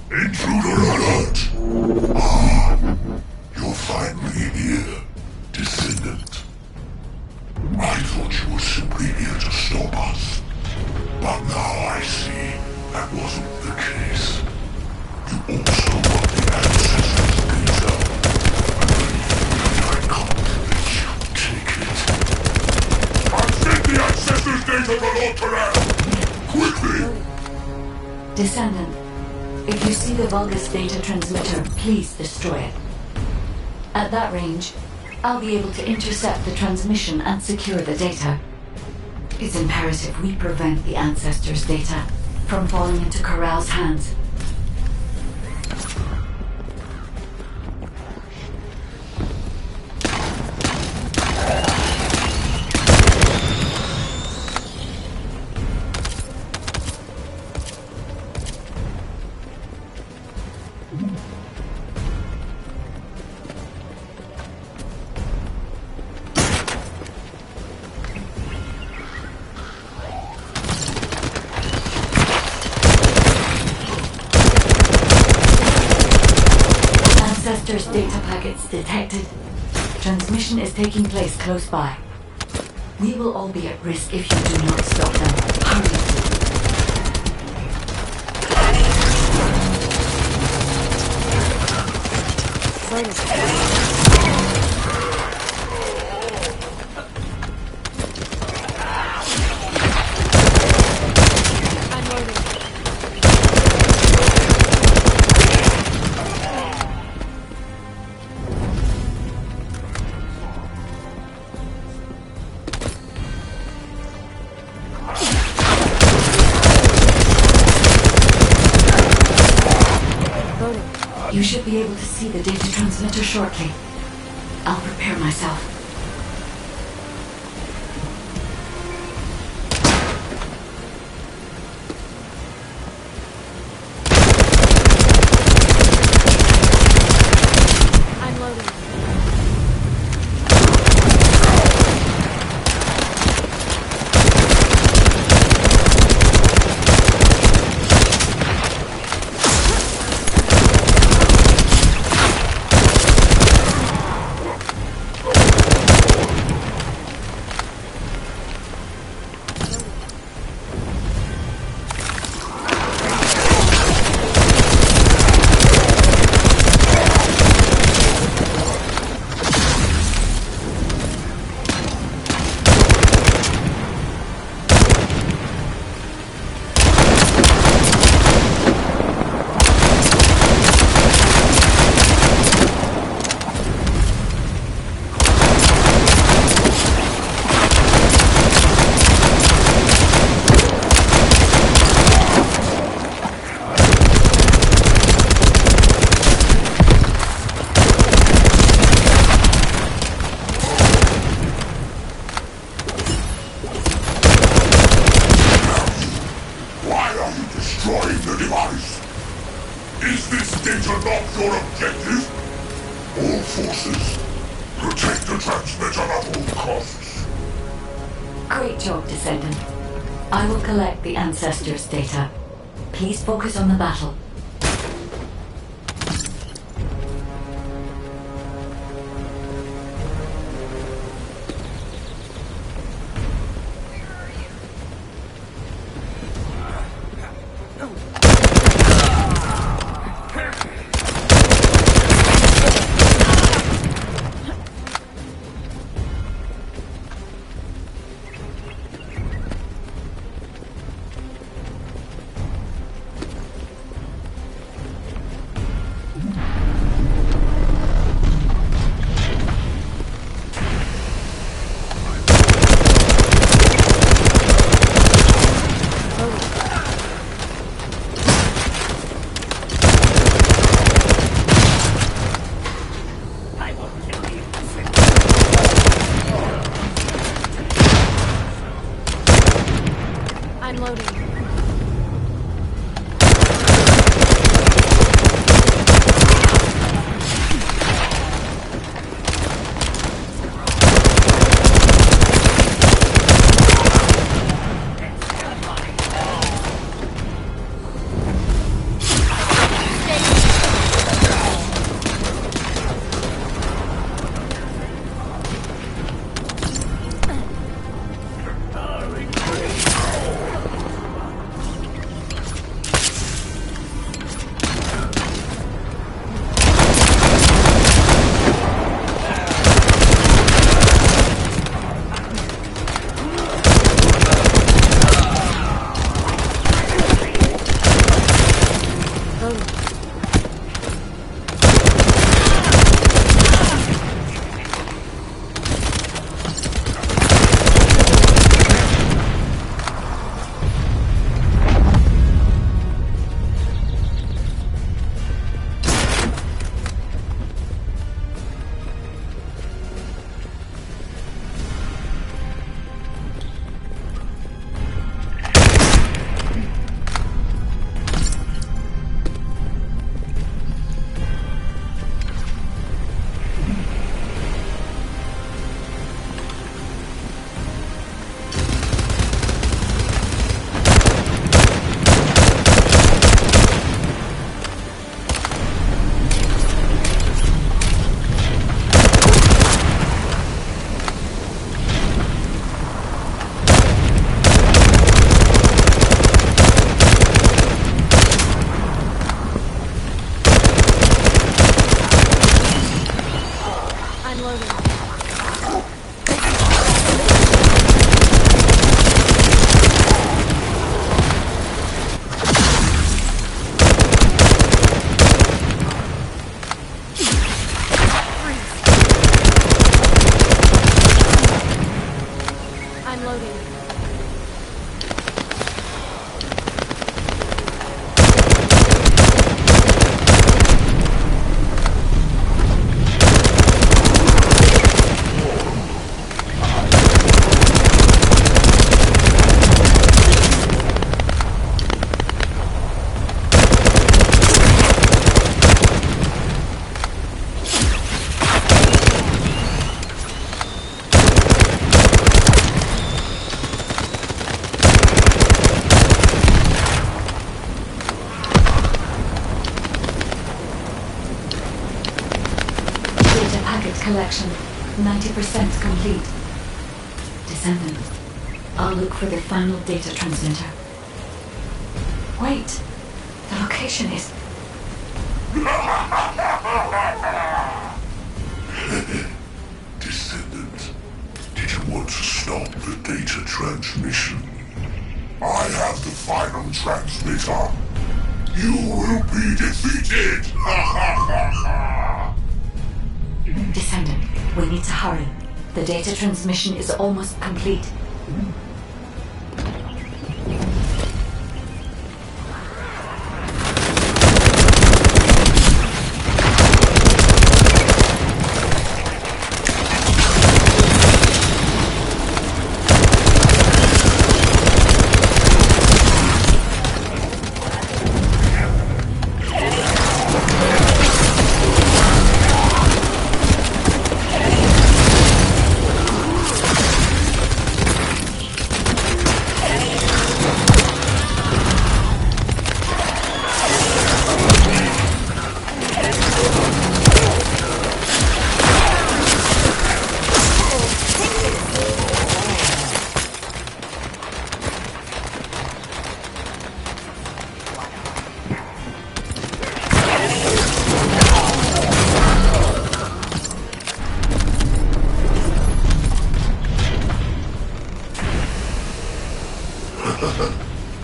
Intruder alert! Ah, you'll find me here, Descendant. I thought you were simply here to stop us, but now I see that wasn't the case. You also want the ancestors' data, and I can't let you take it. I've sent the ancestors' data to Lord Terrell! Quickly! Descendant, if you see the Vulgus data transmitter, please destroy it. At that range, I'll be able to intercept the transmission and secure the data. It's imperative we prevent the Ancestors' data from falling into Corral's hands. Ancestors' data packets detected. Transmission is taking place close by. We will all be at risk if you do not stop them. Hurry. You should be able to see the data transmitter shortly. I'll prepare myself. Is this data not your objective? All forces, protect the transmitter at all costs. Great job, Descendant. I will collect the Ancestors' data. Please focus on the battle. I'm loading. collection 90% complete. Descendant, I'll look for the final data transmitter. Wait, the location is... Descendant, did you want to stop the data transmission? I have the final transmitter. You will be defeated! Descendant, we need to hurry. The data transmission is almost complete.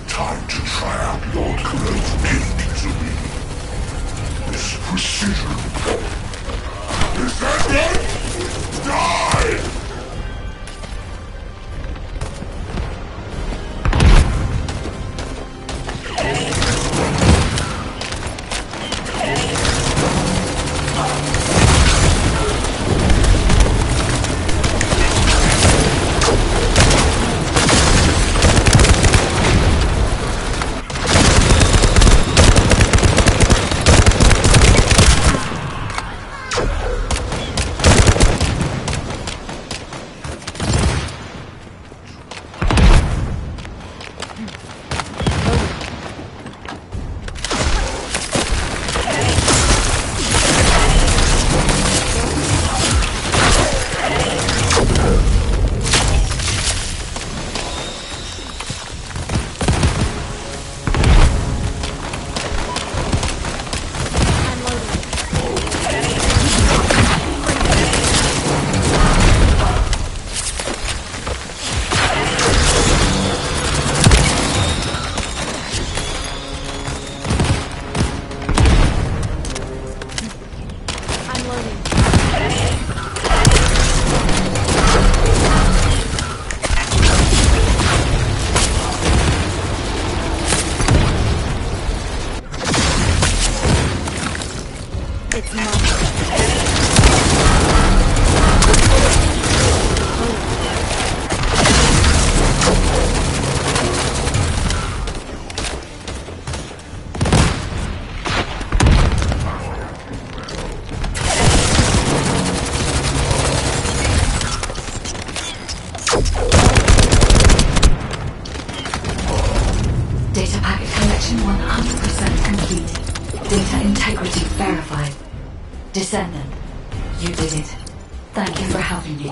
Time to try out Lord Corell's gift to me. This precision. Descendant! Die! Data packet collection 100% complete. Data integrity verified. Descendant, you did it. Thank you for helping me.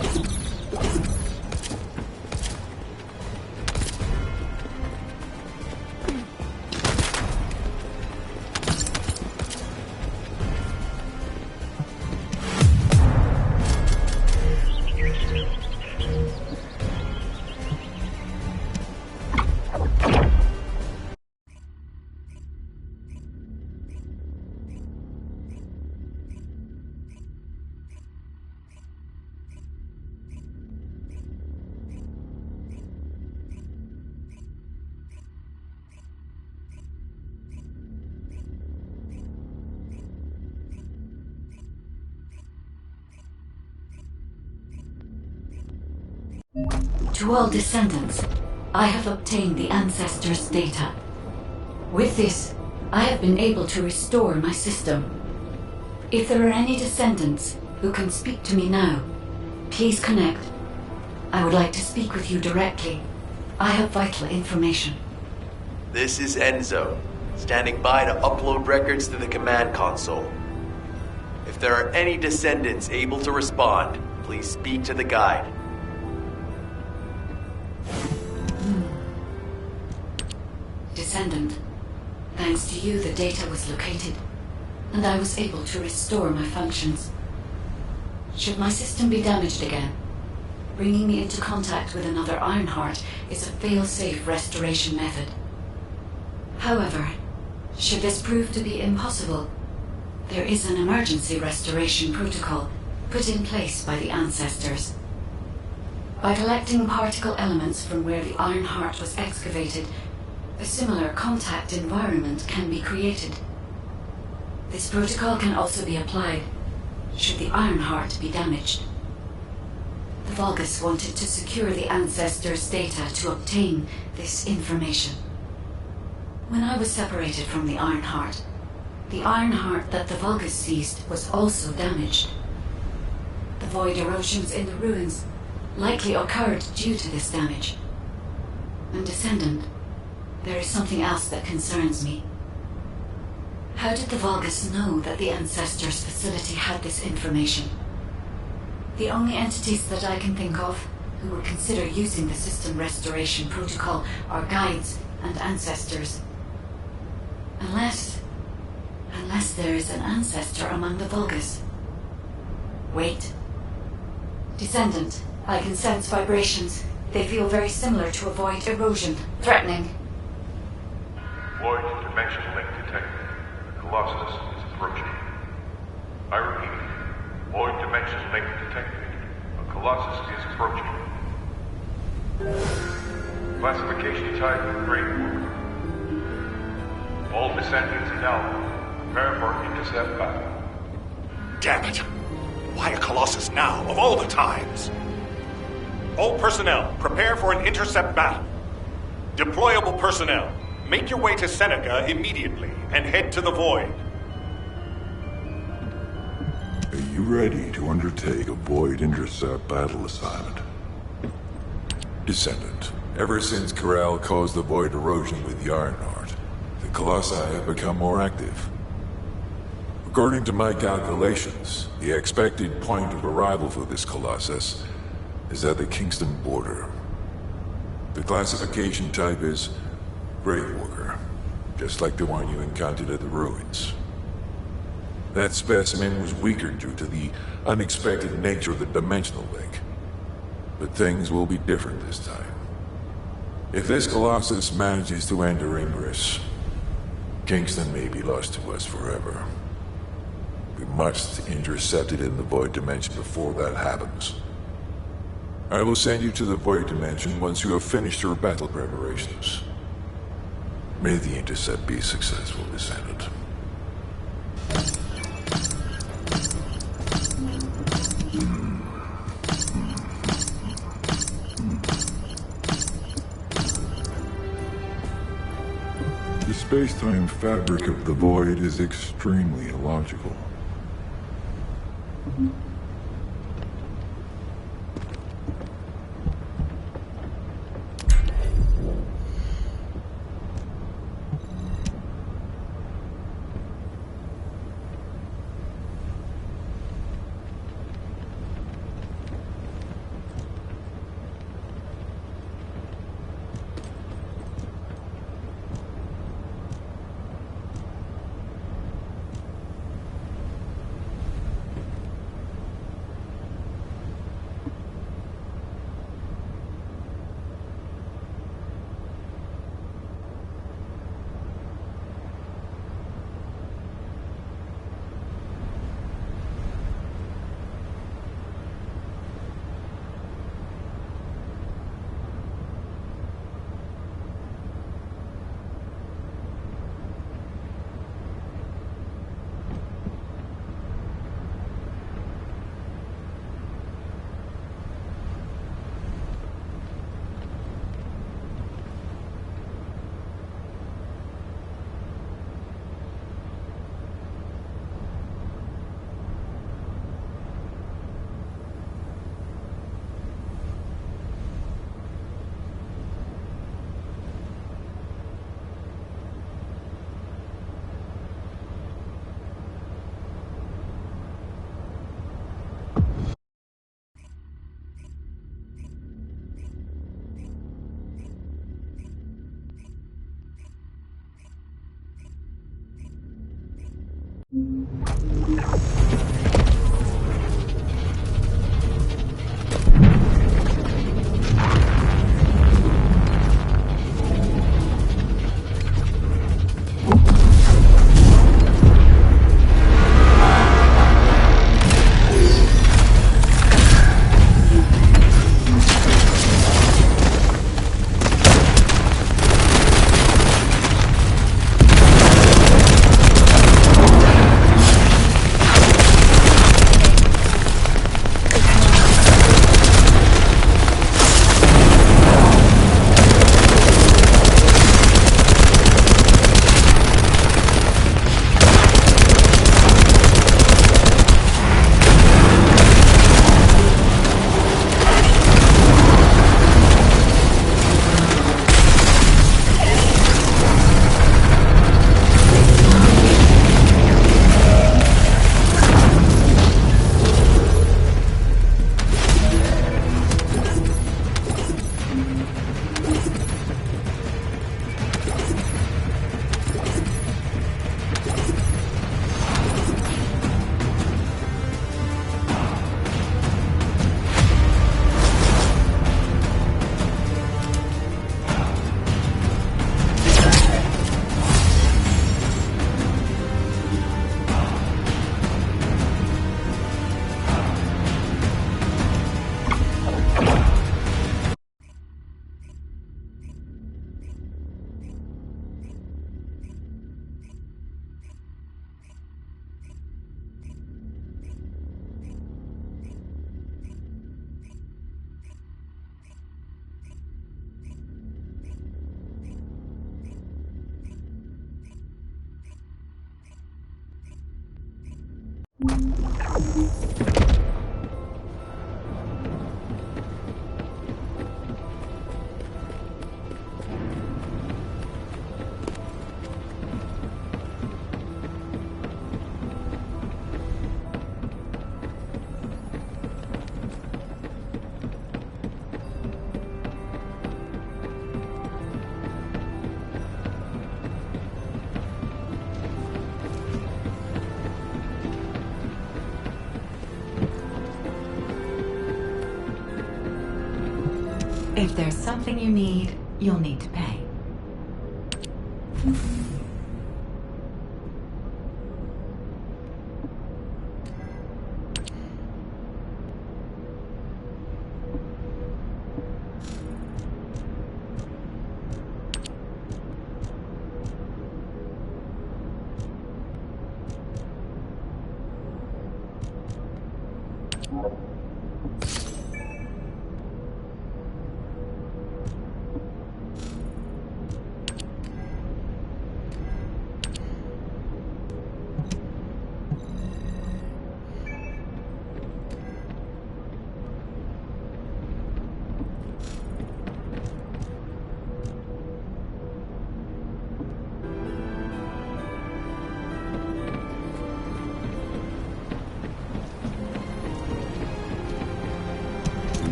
To all descendants, I have obtained the Ancestors' data. With this, I have been able to restore my system. If there are any descendants who can speak to me now, please connect. I would like to speak with you directly. I have vital information. This is Enzo, standing by to upload records to the command console. If there are any descendants able to respond, please speak to the guide. Descendant, thanks to you, the data was located, and I was able to restore my functions. Should my system be damaged again, bringing me into contact with another Ironheart is a fail-safe restoration method. However, should this prove to be impossible, there is an emergency restoration protocol put in place by the ancestors. By collecting particle elements from where the Ironheart was excavated, a similar contact environment can be created. This protocol can also be applied should the Ironheart be damaged. The Vulgus wanted to secure the ancestors' data to obtain this information. When I was separated from the Ironheart that the Vulgus seized was also damaged. The void erosions in the ruins likely occurred due to this damage. And Descendant, there is something else that concerns me. How did the Vulgus know that the Ancestors' facility had this information? The only entities that I can think of who would consider using the system restoration protocol are guides and ancestors. Unless there is an ancestor among the Vulgus. Wait. Descendant, I can sense vibrations. They feel very similar to a void erosion. Threatening. Void dimension link detected. The Colossus is approaching. I repeat, void dimension link detected. A Colossus is approaching. Classification type, Great War. All descendants in Alpha, prepare for intercept battle. Damn it! Why a Colossus now, of all the times? All personnel, prepare for an intercept battle. Deployable personnel, make your way to Seneca immediately and head to the Void. Are you ready to undertake a Void intercept battle assignment? Descendant, ever since Corral caused the Void erosion with the Ironheart, the Colossi have become more active. According to my calculations, the expected point of arrival for this Colossus is at the Kingston border. The classification type is Gravewalker, just like the one you encountered at the ruins. That specimen was weaker due to the unexpected nature of the dimensional link. But things will be different this time. If this Colossus manages to enter Ingress, Kingston may be lost to us forever. We must intercept it in the Void Dimension before that happens. I will send you to the Void Dimension once you have finished your battle preparations. May the intercept be successful, Descendant. The space-time fabric of the Void is extremely illogical. If there's something you need, you'll need to pay.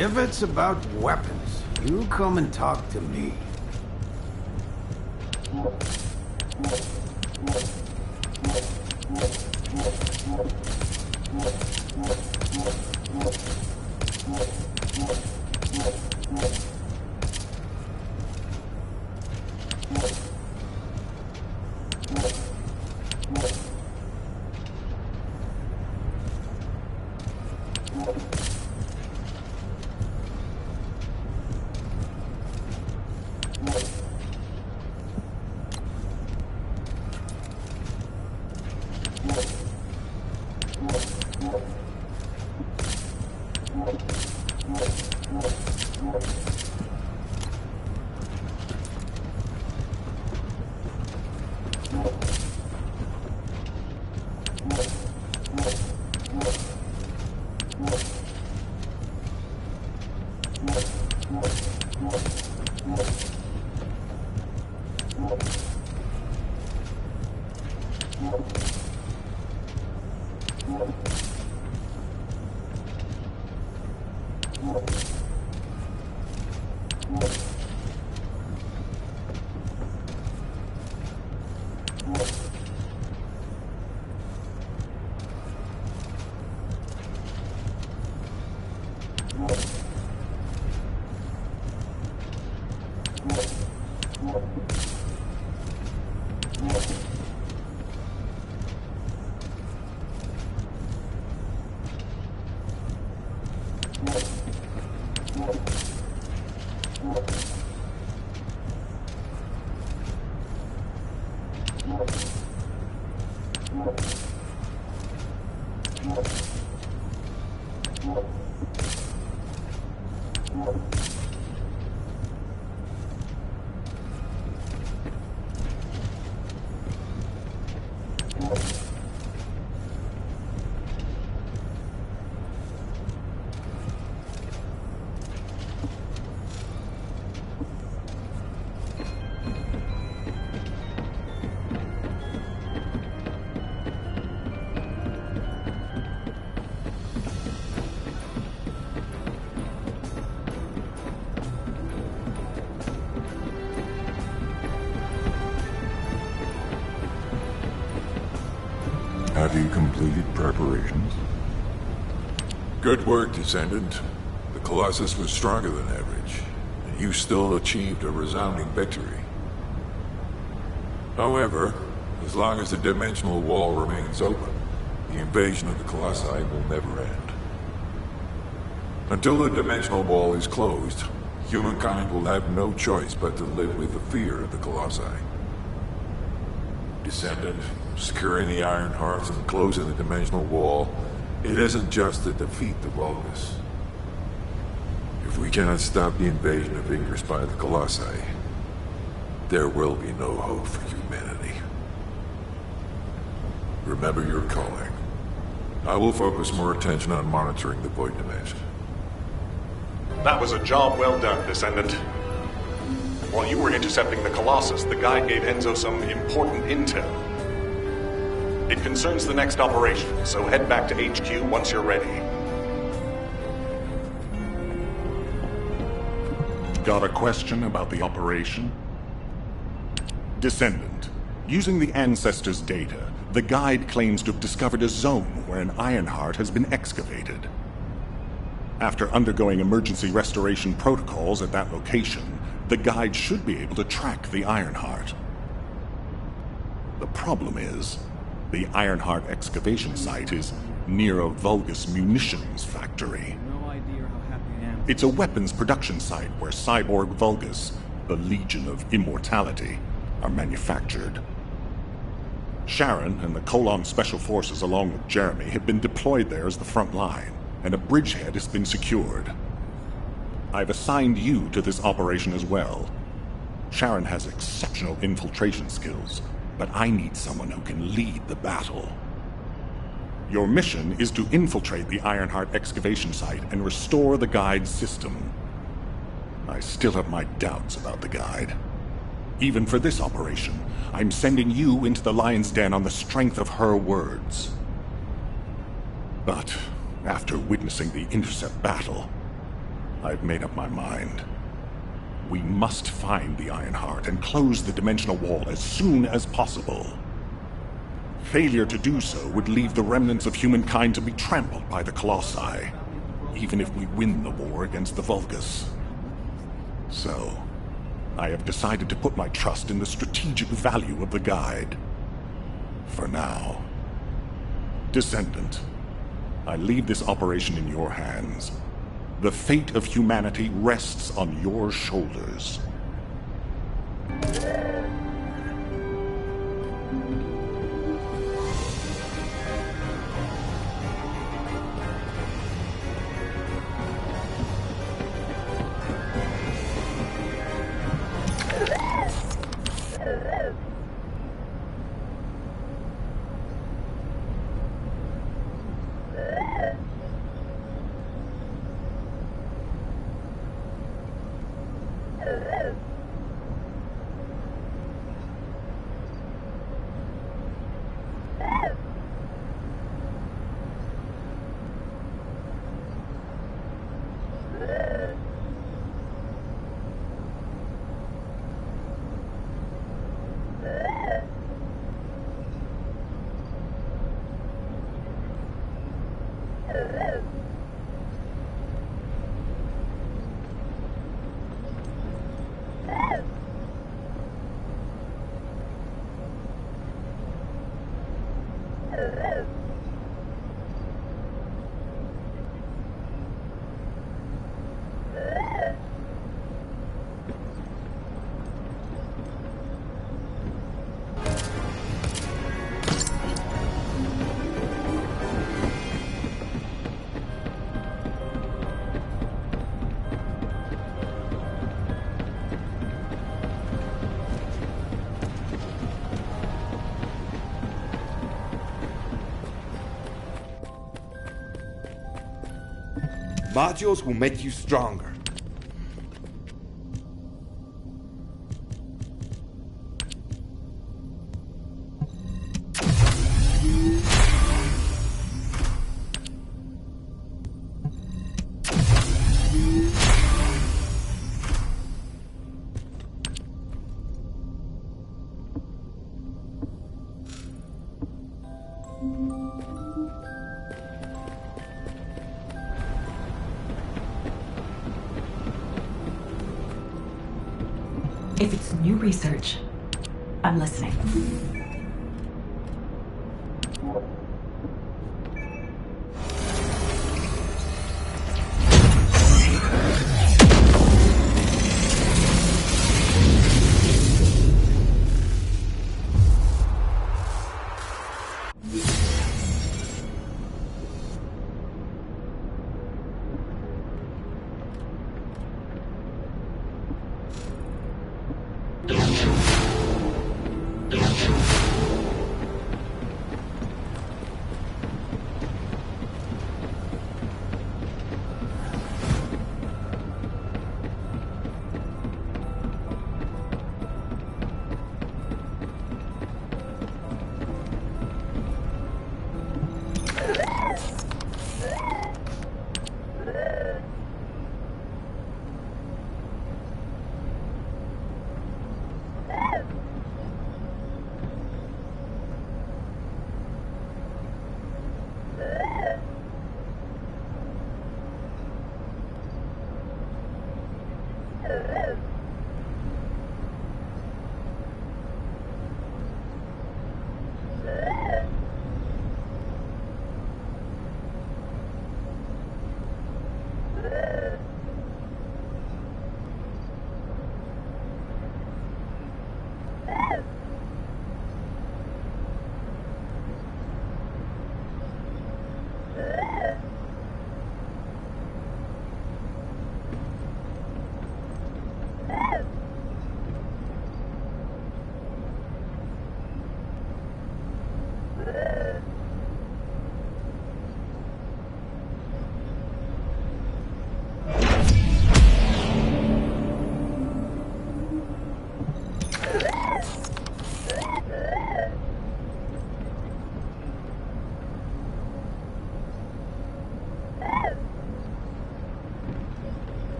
If it's about weapons, you come and talk to me. Have you completed preparations? Good work, Descendant. The Colossus was stronger than average, and you still achieved a resounding victory. However, as long as the dimensional wall remains open, the invasion of the Colossi will never end. Until the dimensional wall is closed, humankind will have no choice but to live with the fear of the Colossi. Descendant, securing the Iron Hearts and closing the dimensional wall, it isn't just to defeat the Vulgus. If we cannot stop the invasion of Ingress by the Colossi, there will be no hope for humanity. Remember your calling. I will focus more attention on monitoring the Void Dimension. That was a job well done, Descendant. While you were intercepting the Colossus, the guide gave Enzo some important intel. It concerns the next operation, so head back to HQ once you're ready. Got a question about the operation? Descendant, using the Ancestors' data, the guide claims to have discovered a zone where an Ironheart has been excavated. After undergoing emergency restoration protocols at that location, the guide should be able to track the Ironheart. The problem is, the Ironheart excavation site is near a Vulgus munitions factory. It's a weapons production site where cyborg Vulgus, the Legion of Immortality, are manufactured. Sharon and the Colon Special Forces along with Jeremy have been deployed there as the front line, and a bridgehead has been secured. I've assigned you to this operation as well. Sharon has exceptional infiltration skills, but I need someone who can lead the battle. Your mission is to infiltrate the Ironheart excavation site and restore the guide's system. I still have my doubts about the guide. Even for this operation, I'm sending you into the Lion's Den on the strength of her words. But after witnessing the intercept battle, I've made up my mind. We must find the Ironheart and close the dimensional wall as soon as possible. Failure to do so would leave the remnants of humankind to be trampled by the Colossi, even if we win the war against the Vulgus. So, I have decided to put my trust in the strategic value of the guide. For now. Descendant, I leave this operation in your hands. The fate of humanity rests on your shoulders. Modules will make you stronger. If it's new research, I'm listening.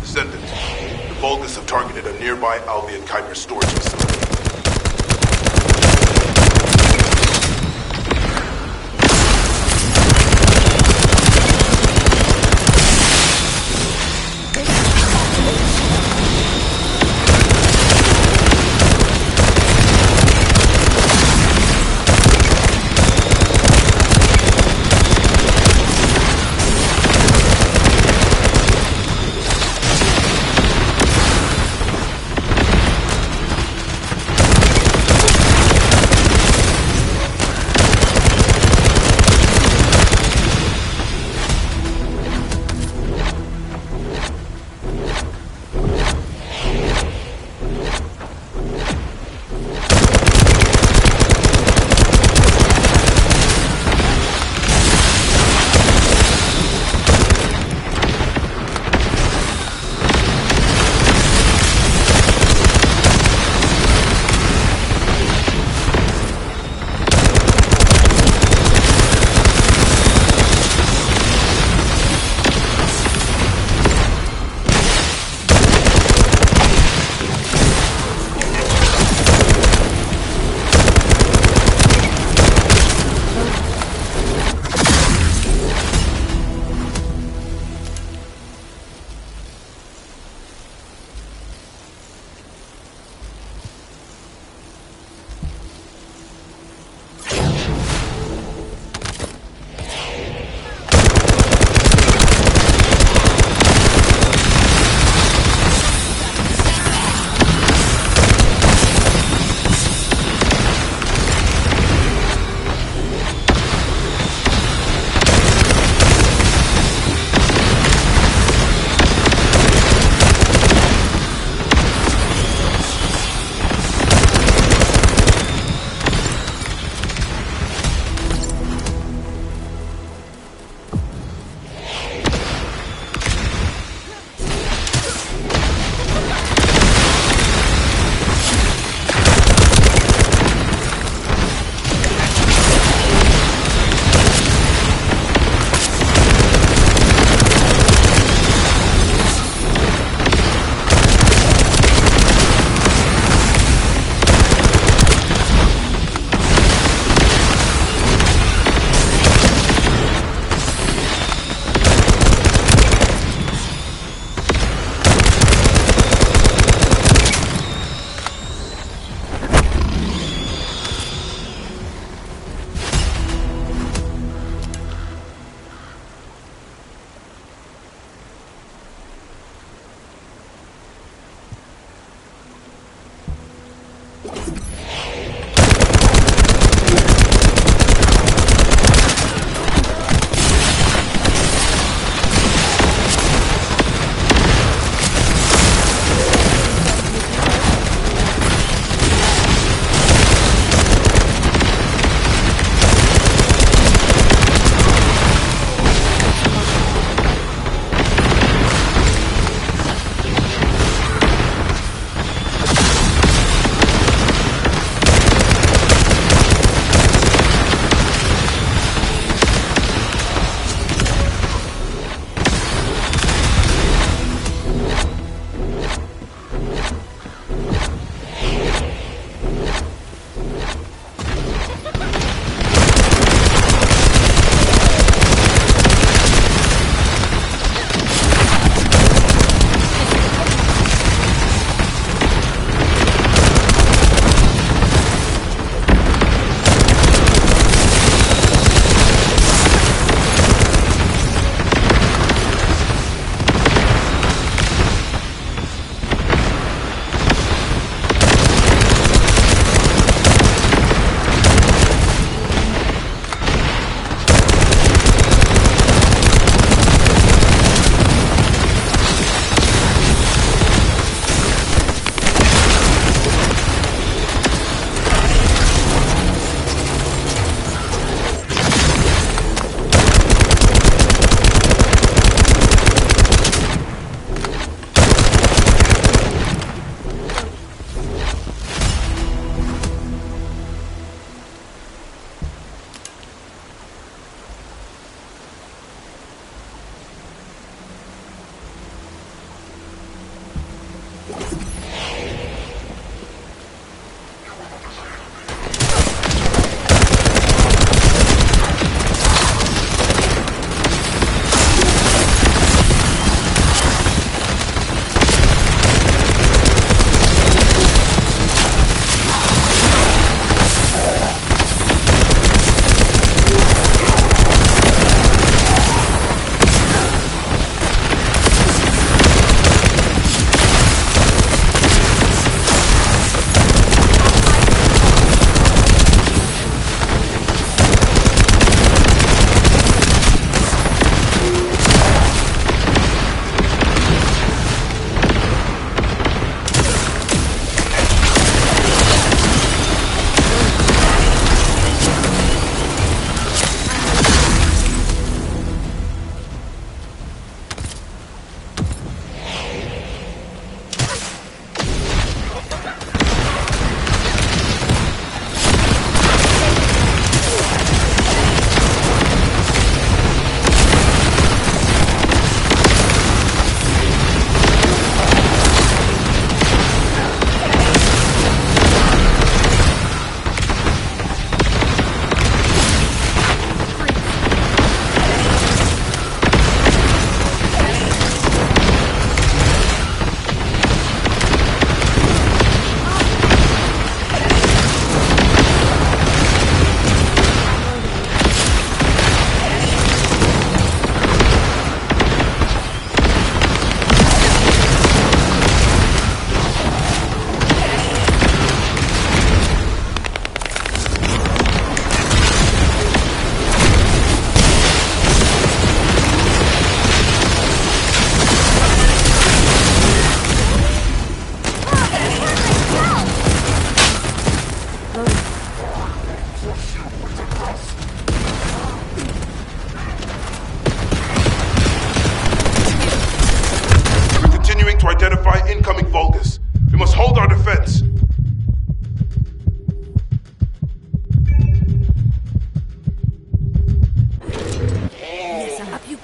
Descendant, the Vulgus have targeted a nearby Albion Kuiper storage facility.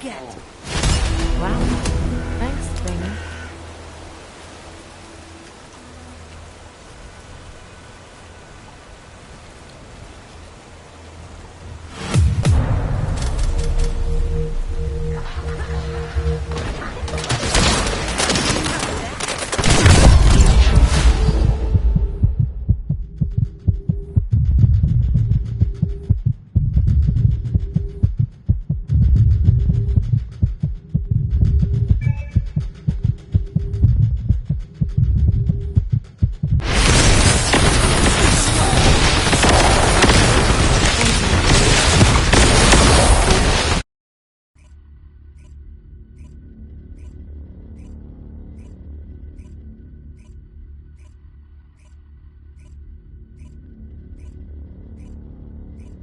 get. Wow.